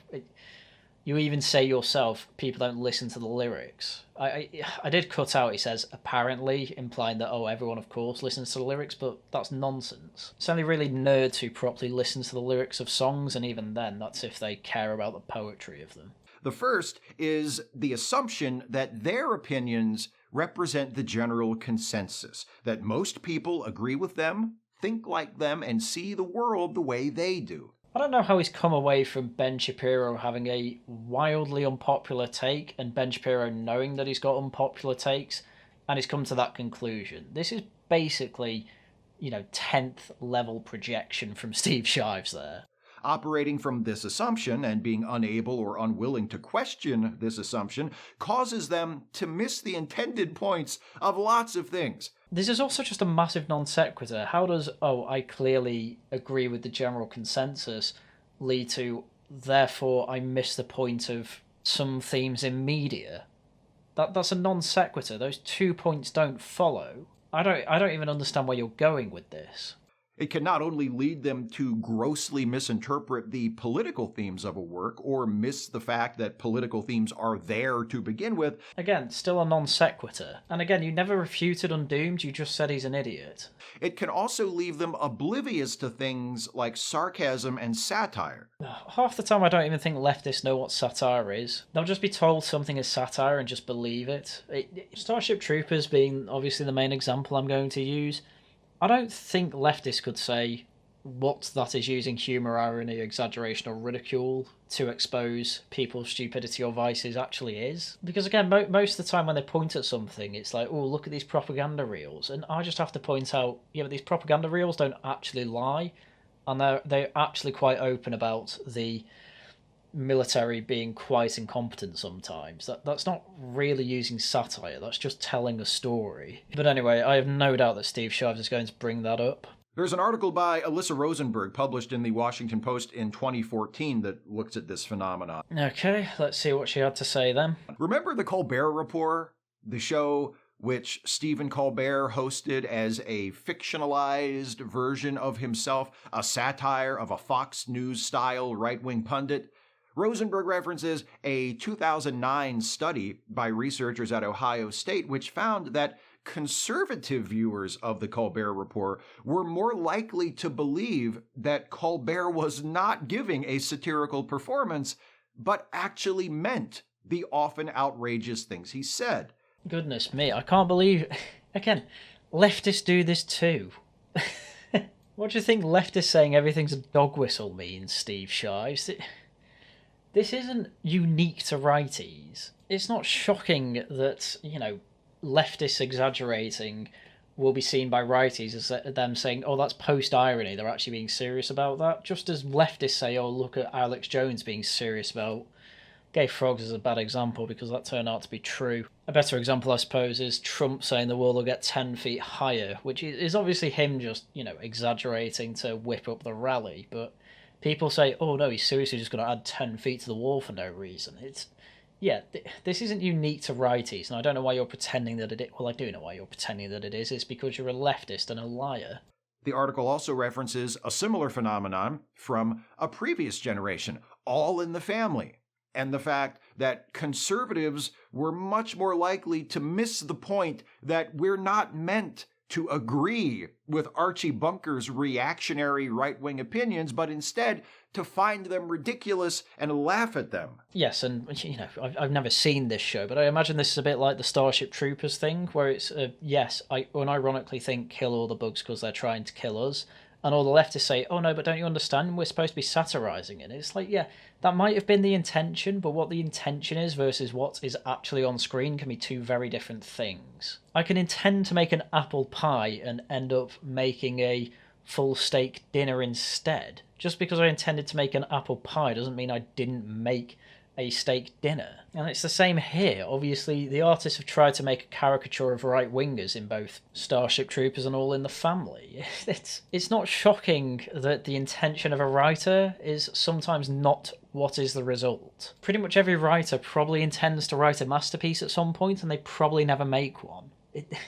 Speaker 1: you even say yourself, people don't listen to the lyrics. I did cut out, he says, apparently, implying that, oh, everyone, of course, listens to the lyrics, but that's nonsense. It's only really nerds who properly listen to the lyrics of songs, and even then, that's if they care about the poetry of them.
Speaker 2: The first is the assumption that their opinions represent the general consensus, that most people agree with them, think like them, and see the world the way they do.
Speaker 1: I don't know how he's come away from Ben Shapiro having a wildly unpopular take and Ben Shapiro knowing that he's got unpopular takes, and he's come to that conclusion. This is basically, 10th level projection from Steve Shives there.
Speaker 2: Operating from this assumption and being unable or unwilling to question this assumption causes them to miss the intended points of lots of things.
Speaker 1: This is also just a massive non sequitur. How does, I clearly agree with the general consensus, lead to, therefore I miss the point of some themes in media? That's a non sequitur. Those 2 points don't follow. I don't even understand where you're going with this.
Speaker 2: It can not only lead them to grossly misinterpret the political themes of a work or miss the fact that political themes are there to begin with.
Speaker 1: Again, still a non sequitur. And again, you never refuted Undoomed, you just said he's an idiot.
Speaker 2: It can also leave them oblivious to things like sarcasm and satire.
Speaker 1: Half the time I don't even think leftists know what satire is. They'll just be told something is satire and just believe it. Starship Troopers being obviously the main example I'm going to use, I don't think leftists could say what that is using humour, irony, exaggeration or ridicule to expose people's stupidity or vices actually is. Because again, most of the time when they point at something, it's like, oh, look at these propaganda reels. And I just have to point out, but these propaganda reels don't actually lie. And they're actually quite open about the military being quite incompetent sometimes. That's not really using satire, that's just telling a story. But anyway, I have no doubt that Steve Shives is going to bring that up.
Speaker 2: There's an article by Alyssa Rosenberg published in the Washington Post in 2014 that looks at this phenomenon.
Speaker 1: Okay, let's see what she had to say then.
Speaker 2: Remember the Colbert Report, the show which Stephen Colbert hosted as a fictionalized version of himself, a satire of a Fox News-style right-wing pundit? Rosenberg references a 2009 study by researchers at Ohio State which found that conservative viewers of the Colbert Report were more likely to believe that Colbert was not giving a satirical performance, but actually meant the often outrageous things he said.
Speaker 1: Goodness me, I can't believe... Again, leftists do this too. What do you think leftists saying everything's a dog whistle means, Steve Shives? This isn't unique to righties. It's not shocking that, leftists exaggerating will be seen by righties as them saying, oh, that's post-irony, they're actually being serious about that. Just as leftists say, oh, look at Alex Jones being serious about gay frogs is a bad example because that turned out to be true. A better example, I suppose, is Trump saying the wall will get 10 feet higher, which is obviously him just, exaggerating to whip up the rally. But people say, oh no, he's seriously just going to add 10 feet to the wall for no reason. This isn't unique to righties, and I don't know why you're pretending that it is. Well, I do know why you're pretending that it is. It's because you're a leftist and a liar.
Speaker 2: The article also references a similar phenomenon from a previous generation, All in the Family, and the fact that conservatives were much more likely to miss the point that we're not meant to agree with Archie Bunker's reactionary right-wing opinions, but instead to find them ridiculous and laugh at them.
Speaker 1: Yes, and, I've never seen this show, but I imagine this is a bit like the Starship Troopers thing, where it's, yes, I unironically think kill all the bugs because they're trying to kill us, and all the leftists say, oh no, but don't you understand, we're supposed to be satirising it. It's like, yeah, that might have been the intention, but what the intention is versus what is actually on screen can be two very different things. I can intend to make an apple pie and end up making a full steak dinner instead. Just because I intended to make an apple pie doesn't mean I didn't make a steak dinner. And it's the same here. Obviously, the artists have tried to make a caricature of right-wingers in both Starship Troopers and All in the Family. It's not shocking that the intention of a writer is sometimes not what is the result. Pretty much every writer probably intends to write a masterpiece at some point, and they probably never make one.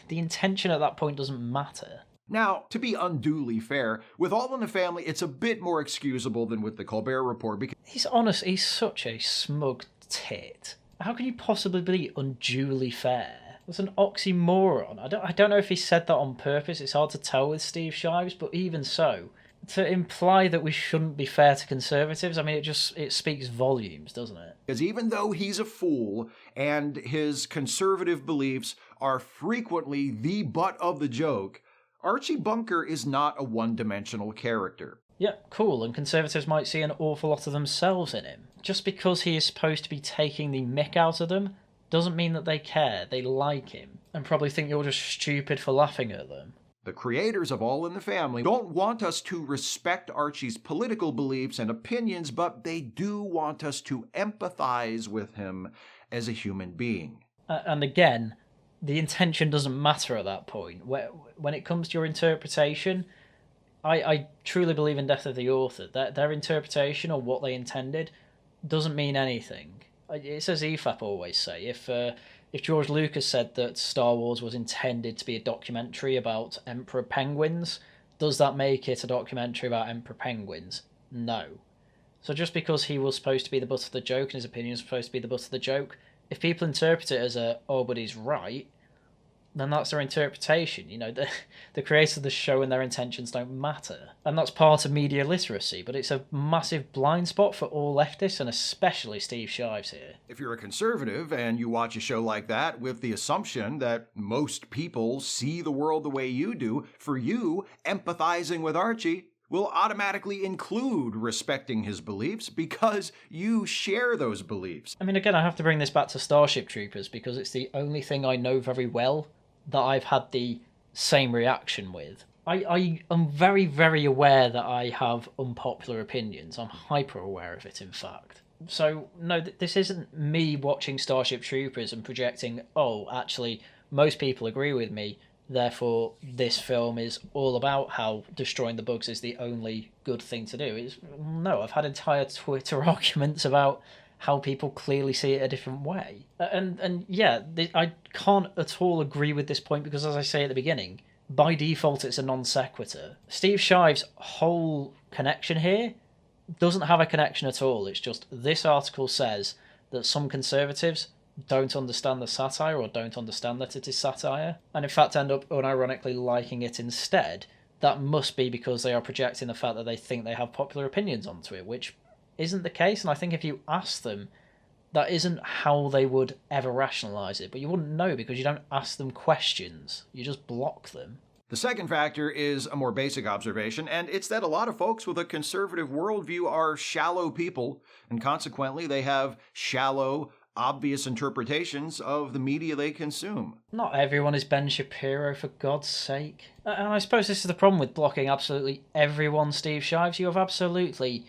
Speaker 1: The intention at that point doesn't matter.
Speaker 2: Now, to be unduly fair, with All in the Family, it's a bit more excusable than with the Colbert Report because...
Speaker 1: He's such a smug tit. How can you possibly be unduly fair? That's an oxymoron. I don't know if he said that on purpose. It's hard to tell with Steve Shives, but even so, to imply that we shouldn't be fair to conservatives, I mean, it speaks volumes, doesn't it?
Speaker 2: Because even though he's a fool and his conservative beliefs are frequently the butt of the joke, Archie Bunker is not a one-dimensional character.
Speaker 1: Yeah, cool, and conservatives might see an awful lot of themselves in him. Just because he is supposed to be taking the mick out of them doesn't mean that they care. They like him, and probably think you're just stupid for laughing at them.
Speaker 2: The creators of All in the Family don't want us to respect Archie's political beliefs and opinions, but they do want us to empathize with him as a human being.
Speaker 1: And again, the intention doesn't matter at that point. When it comes to your interpretation, I truly believe in death of the author. Their interpretation or what they intended doesn't mean anything. It's as EFAP always say. If George Lucas said that Star Wars was intended to be a documentary about Emperor Penguins, does that make it a documentary about Emperor Penguins? No. So just because he was supposed to be the butt of the joke and his opinion was supposed to be the butt of the joke, if people interpret it as oh, but he's right, then that's their interpretation. The creators of the show and their intentions don't matter. And that's part of media literacy, but it's a massive blind spot for all leftists, and especially Steve Shives here.
Speaker 2: If you're a conservative and you watch a show like that with the assumption that most people see the world the way you do, for you, empathizing with Archie will automatically include respecting his beliefs because you share those beliefs.
Speaker 1: I mean, again, I have to bring this back to Starship Troopers because it's the only thing I know very well that I've had the same reaction with. I am very, very aware that I have unpopular opinions. I'm hyper aware of it, in fact. So, no, this isn't me watching Starship Troopers and projecting, oh, actually, most people agree with me, therefore this film is all about how destroying the bugs is the only good thing to do. No, I've had entire Twitter arguments about how people clearly see it a different way. And yeah, I can't at all agree with this point because, as I say at the beginning, by default it's a non sequitur. Steve Shives' whole connection here doesn't have a connection at all. It's just this article says that some conservatives don't understand the satire or don't understand that it is satire, and in fact end up unironically liking it instead, that must be because they are projecting the fact that they think they have popular opinions onto it, which isn't the case. And I think if you ask them, that isn't how they would ever rationalise it, but you wouldn't know because you don't ask them questions, you just block them.
Speaker 2: The second factor is a more basic observation, and it's that a lot of folks with a conservative worldview are shallow people, and consequently they have shallow, obvious interpretations of the media they consume.
Speaker 1: Not everyone is Ben Shapiro, for God's sake. And I suppose this is the problem with blocking absolutely everyone, Steve Shives. You have absolutely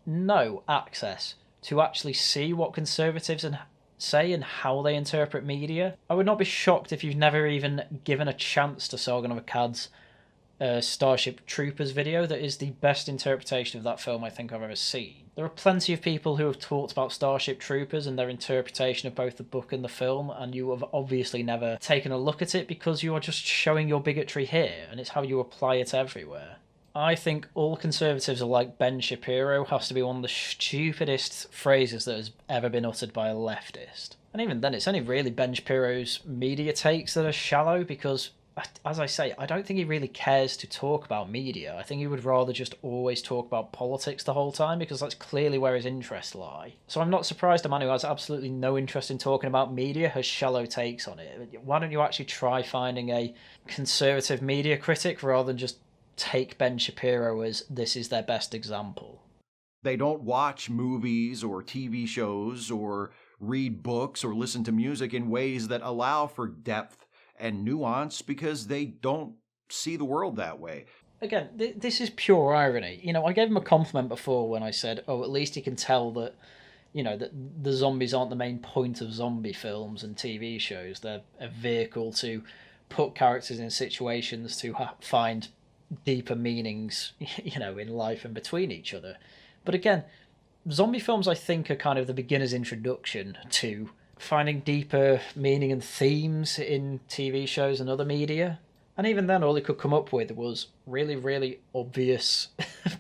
Speaker 1: no access to actually see what conservatives say and how they interpret media. I would not be shocked if you've never even given a chance to Sargon of Akkad's Starship Troopers video. That is the best interpretation of that film I think I've ever seen. There are plenty of people who have talked about Starship Troopers and their interpretation of both the book and the film, and you have obviously never taken a look at it because you are just showing your bigotry here, and it's how you apply it everywhere. I think all conservatives are like Ben Shapiro has to be one of the stupidest phrases that has ever been uttered by a leftist. And even then, it's only really Ben Shapiro's media takes that are shallow because, as I say, I don't think he really cares to talk about media. I think he would rather just always talk about politics the whole time because that's clearly where his interests lie. So I'm not surprised a man who has absolutely no interest in talking about media has shallow takes on it. Why don't you actually try finding a conservative media critic rather than just take Ben Shapiro as this is their best example?
Speaker 2: They don't watch movies or TV shows or read books or listen to music in ways that allow for depth and nuance because they don't see the world that way.
Speaker 1: Again, this is pure irony. I gave him a compliment before when I said, oh, at least he can tell that, that the zombies aren't the main point of zombie films and TV shows. They're a vehicle to put characters in situations to find deeper meanings, in life and between each other. But again, zombie films, I think, are kind of the beginner's introduction to finding deeper meaning and themes in TV shows and other media. And even then, all he could come up with was really, really obvious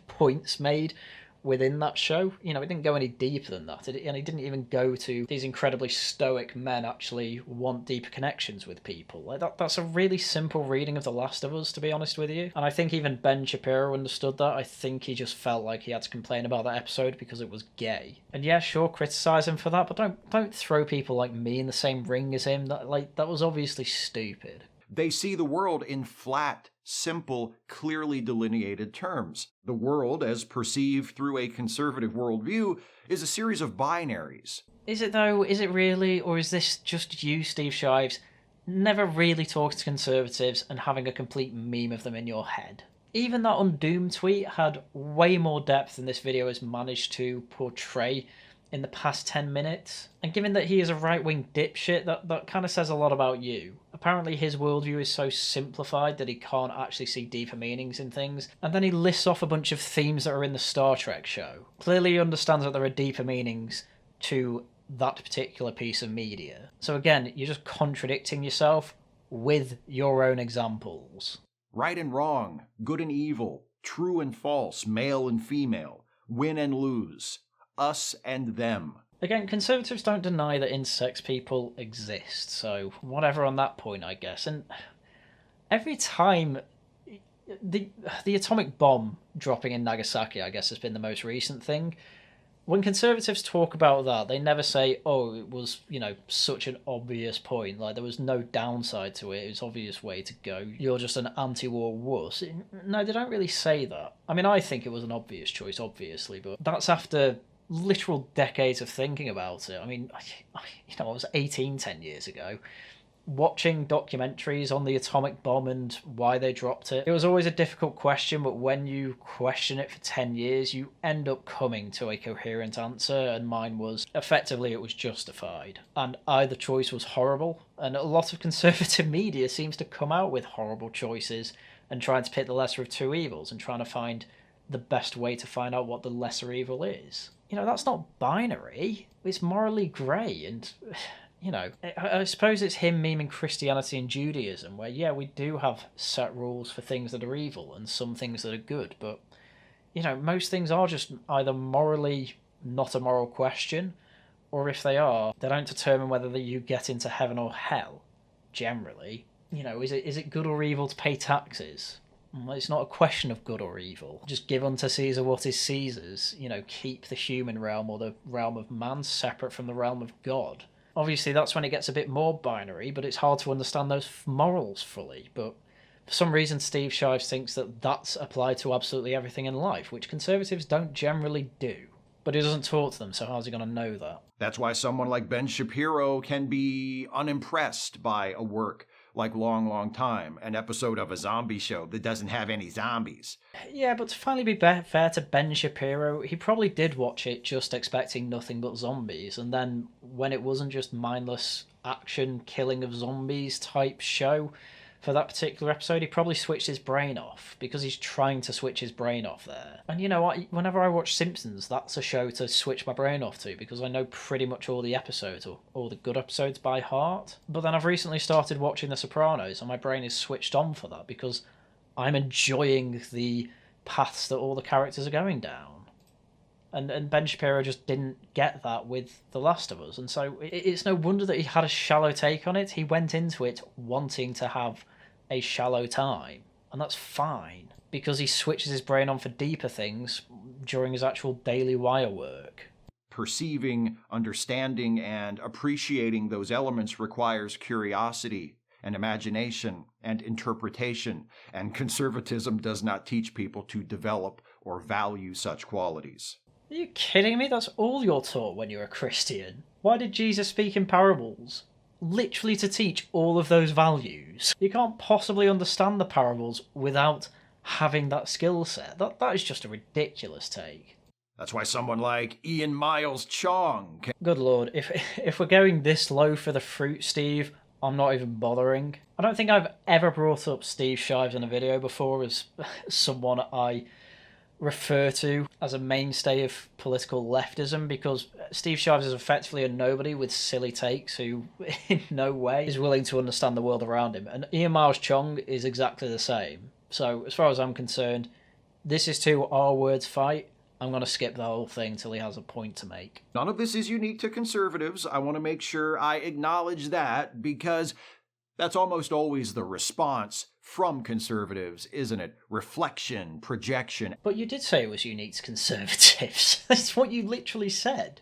Speaker 1: points made within that show. It didn't go any deeper than that. And it didn't even go to these incredibly stoic men actually want deeper connections with people. Like that's a really simple reading of The Last of Us, to be honest with you. And I think even Ben Shapiro understood that. I think he just felt like he had to complain about that episode because it was gay. And yeah, sure, criticize him for that, but don't throw people like me in the same ring as him. That was obviously stupid.
Speaker 2: They see the world in flat, simple, clearly delineated terms. The world, as perceived through a conservative worldview, is a series of binaries.
Speaker 1: Is it though? Is it really? Or is this just you, Steve Shives, never really talking to conservatives and having a complete meme of them in your head? Even that Undoom tweet had way more depth than this video has managed to portray in the past 10 minutes. And given that he is a right-wing dipshit, that kind of says a lot about you. Apparently his worldview is so simplified that he can't actually see deeper meanings in things. And then he lists off a bunch of themes that are in the Star Trek show. Clearly he understands that there are deeper meanings to that particular piece of media. So again, you're just contradicting yourself with your own examples.
Speaker 2: Right and wrong, good and evil, true and false, male and female, win and lose, us and them.
Speaker 1: Again, conservatives don't deny that intersex people exist, so whatever on that point, I guess. And every time the atomic bomb dropping in Nagasaki, I guess, has been the most recent thing. When conservatives talk about that, they never say, oh, it was, such an obvious point. Like, there was no downside to it. It was an obvious way to go. You're just an anti-war wuss. No, they don't really say that. I mean, I think it was an obvious choice, obviously, but that's after literal decades of thinking about it. I mean, I was 18 10 years ago, watching documentaries on the atomic bomb and why they dropped it. It was always a difficult question, but when you question it for 10 years, you end up coming to a coherent answer, and mine was, effectively, it was justified. And either choice was horrible, and a lot of conservative media seems to come out with horrible choices and trying to pit the lesser of two evils and trying to find the best way to find out what the lesser evil is. That's not binary. It's morally grey, and I suppose it's him memeing Christianity and Judaism, where, yeah, we do have set rules for things that are evil and some things that are good, but, most things are just either morally not a moral question, or if they are, they don't determine whether you get into heaven or hell, generally. You know, is it good or evil to pay taxes? Well, it's not a question of good or evil. Just give unto Caesar what is Caesar's. You know, keep the human realm or the realm of man separate from the realm of God. Obviously, that's when it gets a bit more binary, but it's hard to understand those morals fully. But for some reason, Steve Shives thinks that that's applied to absolutely everything in life, which conservatives don't generally do. But he doesn't talk to them, so how's he going to know that?
Speaker 2: That's why someone like Ben Shapiro can be unimpressed by a work like Long, Long Time, an episode of a zombie show that doesn't have any zombies.
Speaker 1: Yeah, but to finally be fair to Ben Shapiro, he probably did watch it just expecting nothing but zombies, and then when it wasn't just mindless action killing of zombies type show for that particular episode, he probably switched his brain off, because he's trying to switch his brain off there. And you know what, whenever I watch Simpsons, that's a show to switch my brain off to, because I know pretty much all the episodes, or all the good episodes by heart. But then I've recently started watching The Sopranos, and my brain is switched on for that, because I'm enjoying the paths that all the characters are going down. And Ben Shapiro just didn't get that with The Last of Us, and so it's no wonder that he had a shallow take on it. He went into it wanting to have a shallow time, and that's fine, because he switches his brain on for deeper things during his actual daily wire work.
Speaker 2: Perceiving, understanding, and appreciating those elements requires curiosity and imagination and interpretation, and conservatism does not teach people to develop or value such qualities.
Speaker 1: Are you kidding me? That's all you're taught when you're a Christian. Why did Jesus speak in parables? Literally to teach all of those values. You can't possibly understand the parables without having that skill set. That is just a ridiculous take.
Speaker 2: That's why someone like Ian Miles Chong can...
Speaker 1: Good lord, if we're going this low for the fruit, Steve, I'm not even bothering. I don't think I've ever brought up Steve Shives in a video before as someone I refer to as a mainstay of political leftism, because Steve Shives is effectively a nobody with silly takes who in no way is willing to understand the world around him, and Ian Miles Chong is exactly the same. So as far as I'm concerned, this is two R-words fight. I'm going to skip the whole thing till he has a point to make.
Speaker 2: None of this is unique to conservatives. I want to make sure I acknowledge that, because that's almost always the response from conservatives, isn't it? Reflection, projection.
Speaker 1: But you did say it was unique to conservatives. That's what you literally said.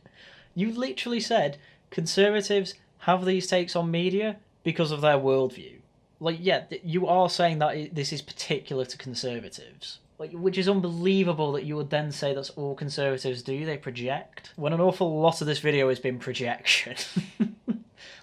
Speaker 1: You literally said conservatives have these takes on media because of their worldview. Like, yeah, you are saying that this is particular to conservatives. Like, which is unbelievable that you would then say that's all conservatives do. They project. When an awful lot of this video has been projection.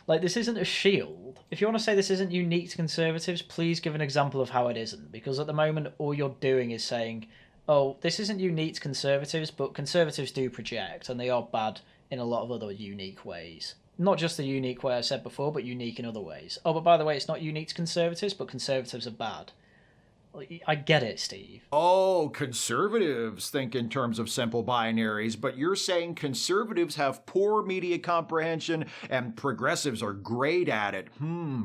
Speaker 1: Like, this isn't a shield. If you want to say this isn't unique to conservatives, please give an example of how it isn't. Because at the moment, all you're doing is saying, oh, this isn't unique to conservatives, but conservatives do project, and they are bad in a lot of other unique ways. Not just the unique way I said before, but unique in other ways. Oh, but by the way, it's not unique to conservatives, but conservatives are bad. I get it, Steve.
Speaker 2: Oh, conservatives think in terms of simple binaries, but you're saying conservatives have poor media comprehension and progressives are great at it.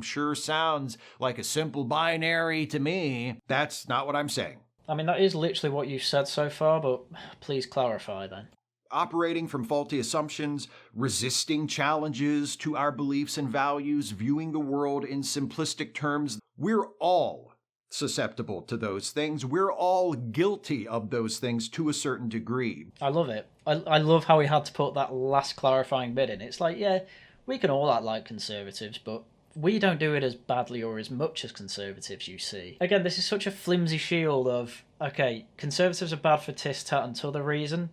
Speaker 2: Sure sounds like a simple binary to me. That's not what I'm saying.
Speaker 1: I mean, that is literally what you've said so far, but please clarify then.
Speaker 2: Operating from faulty assumptions, resisting challenges to our beliefs and values, viewing the world in simplistic terms, we're all susceptible to those things. We're all guilty of those things to a certain degree.
Speaker 1: I love it. I love how he had to put that last clarifying bit in. It's like, yeah, we can all act like conservatives, but we don't do it as badly or as much as conservatives, you see. Again, this is such a flimsy shield of, okay, conservatives are bad for tis, tat and t'other reason.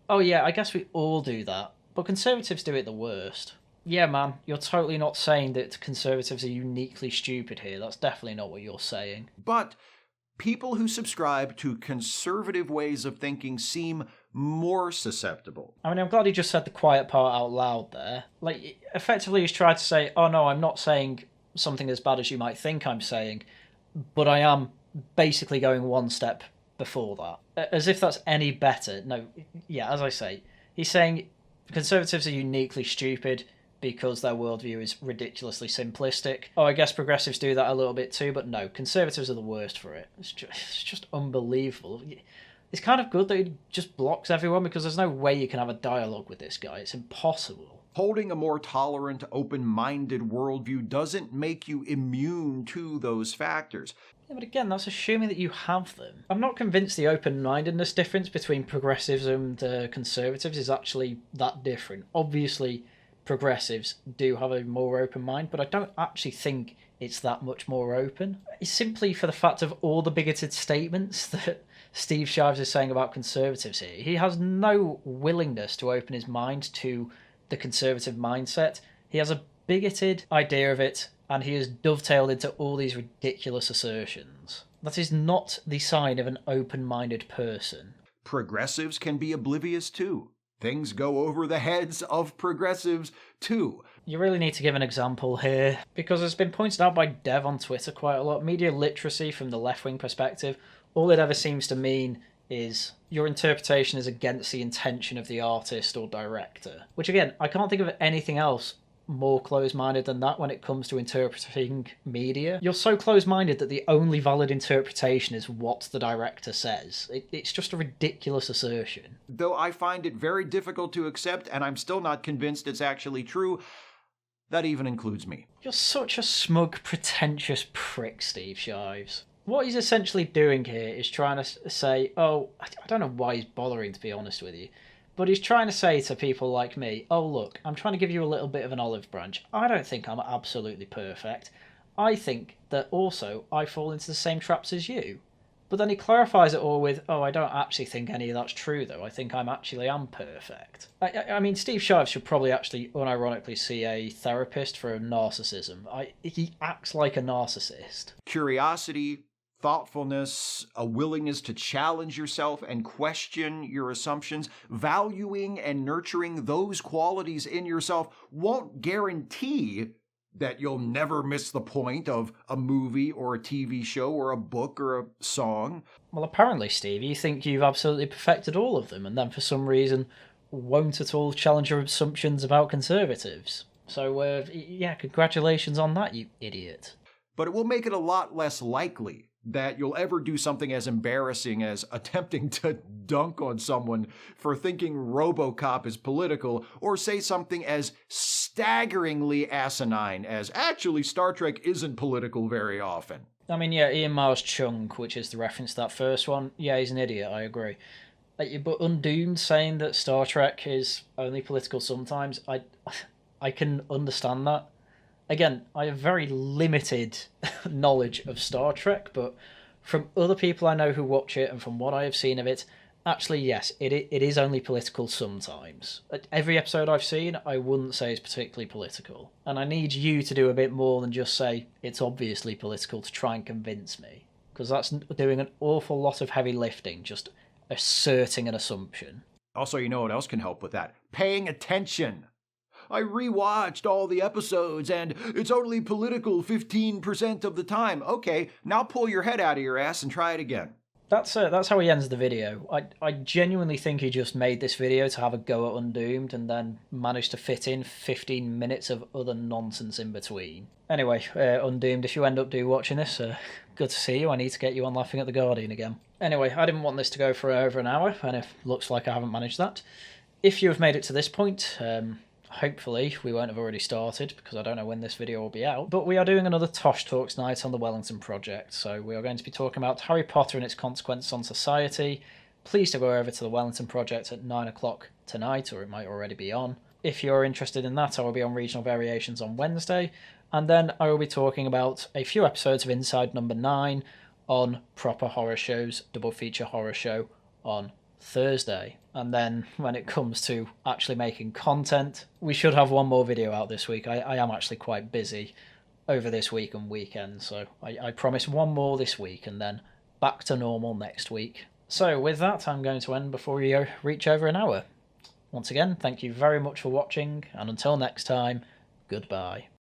Speaker 1: Oh yeah, I guess we all do that, but conservatives do it the worst. Yeah, man, you're totally not saying that conservatives are uniquely stupid here. That's definitely not what you're saying.
Speaker 2: But people who subscribe to conservative ways of thinking seem more susceptible.
Speaker 1: I mean, I'm glad he just said the quiet part out loud there. Like, effectively he's tried to say, oh no, I'm not saying something as bad as you might think I'm saying, but I am basically going one step before that. As if that's any better. No, yeah, as I say, he's saying conservatives are uniquely stupid because their worldview is ridiculously simplistic. Oh, I guess progressives do that a little bit too, but no, conservatives are the worst for it. It's just unbelievable. It's kind of good that he just blocks everyone, because there's no way you can have a dialogue with this guy. It's impossible.
Speaker 2: Holding a more tolerant, open-minded worldview doesn't make you immune to those factors.
Speaker 1: Yeah, but again, that's assuming that you have them. I'm not convinced the open-mindedness difference between progressives and conservatives is actually that different. Obviously, progressives do have a more open mind, but I don't actually think it's that much more open. It's simply for the fact of all the bigoted statements that Steve Shives is saying about conservatives here. He has no willingness to open his mind to the conservative mindset. He has a bigoted idea of it, and he has dovetailed into all these ridiculous assertions. That is not the sign of an open-minded person.
Speaker 2: Progressives can be oblivious too. Things go over the heads of progressives too.
Speaker 1: You really need to give an example here, because it's been pointed out by Dev on Twitter quite a lot. Media literacy from the left-wing perspective, all it ever seems to mean is your interpretation is against the intention of the artist or director. Which again, I can't think of anything else more close-minded than that when it comes to interpreting media. You're so close-minded that the only valid interpretation is what the director says. It's just a ridiculous assertion.
Speaker 2: Though I find it very difficult to accept, and I'm still not convinced it's actually true, that even includes me.
Speaker 1: You're such a smug, pretentious prick, Steve Shives. What he's essentially doing here is trying to say, oh, I don't know why he's bothering, to be honest with you, but he's trying to say to people like me, oh look, I'm trying to give you a little bit of an olive branch. I don't think I'm absolutely perfect. I think that also I fall into the same traps as you. But then he clarifies it all with, oh, I don't actually think any of that's true though. I think I'm perfect. I mean, Steve Shives should probably actually unironically see a therapist for narcissism. He acts like a narcissist.
Speaker 2: Curiosity, thoughtfulness, a willingness to challenge yourself and question your assumptions, valuing and nurturing those qualities in yourself won't guarantee that you'll never miss the point of a movie or a TV show or a book or a song.
Speaker 1: Well, apparently, Steve, you think you've absolutely perfected all of them and then for some reason won't at all challenge your assumptions about conservatives. So, yeah, congratulations on that, you idiot.
Speaker 2: But it will make it a lot less likely that you'll ever do something as embarrassing as attempting to dunk on someone for thinking RoboCop is political, or say something as staggeringly asinine as actually Star Trek isn't political very often.
Speaker 1: I mean, yeah, Ian Miles Chung, which is the reference to that first one, yeah, he's an idiot, I agree. But Undoomed saying that Star Trek is only political sometimes, I can understand that. Again, I have very limited knowledge of Star Trek, but from other people I know who watch it and from what I have seen of it, actually, yes, it is only political sometimes. Every episode I've seen, I wouldn't say is particularly political. And I need you to do a bit more than just say it's obviously political to try and convince me. Because that's doing an awful lot of heavy lifting, just asserting an assumption.
Speaker 2: Also, you know what else can help with that? Paying attention. I rewatched all the episodes and it's only political 15% of the time. Okay, now pull your head out of your ass and try it again.
Speaker 1: That's how he ends the video. I genuinely think he just made this video to have a go at Undoomed and then managed to fit in 15 minutes of other nonsense in between. Anyway, Undoomed, if you end up watching this, good to see you. I need to get you on Laughing at the Guardian again. Anyway, I didn't want this to go for over an hour, and it looks like I haven't managed that. If you have made it to this point, hopefully we won't have already started because I don't know when this video will be out, but we are doing another Tosh Talks night on the Wellington Project, so we are going to be talking about Harry Potter and its consequences on society. Please do go over to the Wellington Project at 9 o'clock tonight, or it might already be on. If you're interested in that, I will be on Regional Variations on Wednesday, and then I will be talking about a few episodes of Inside Number 9 on Proper Horror Shows, double feature horror show on Thursday. And then when it comes to actually making content, we should have one more video out this week. I am actually quite busy over this week and weekend, so I promise one more this week and then back to normal next week. So with that, I'm going to end before we reach over an hour. Once again, thank you very much for watching, and until next time, goodbye.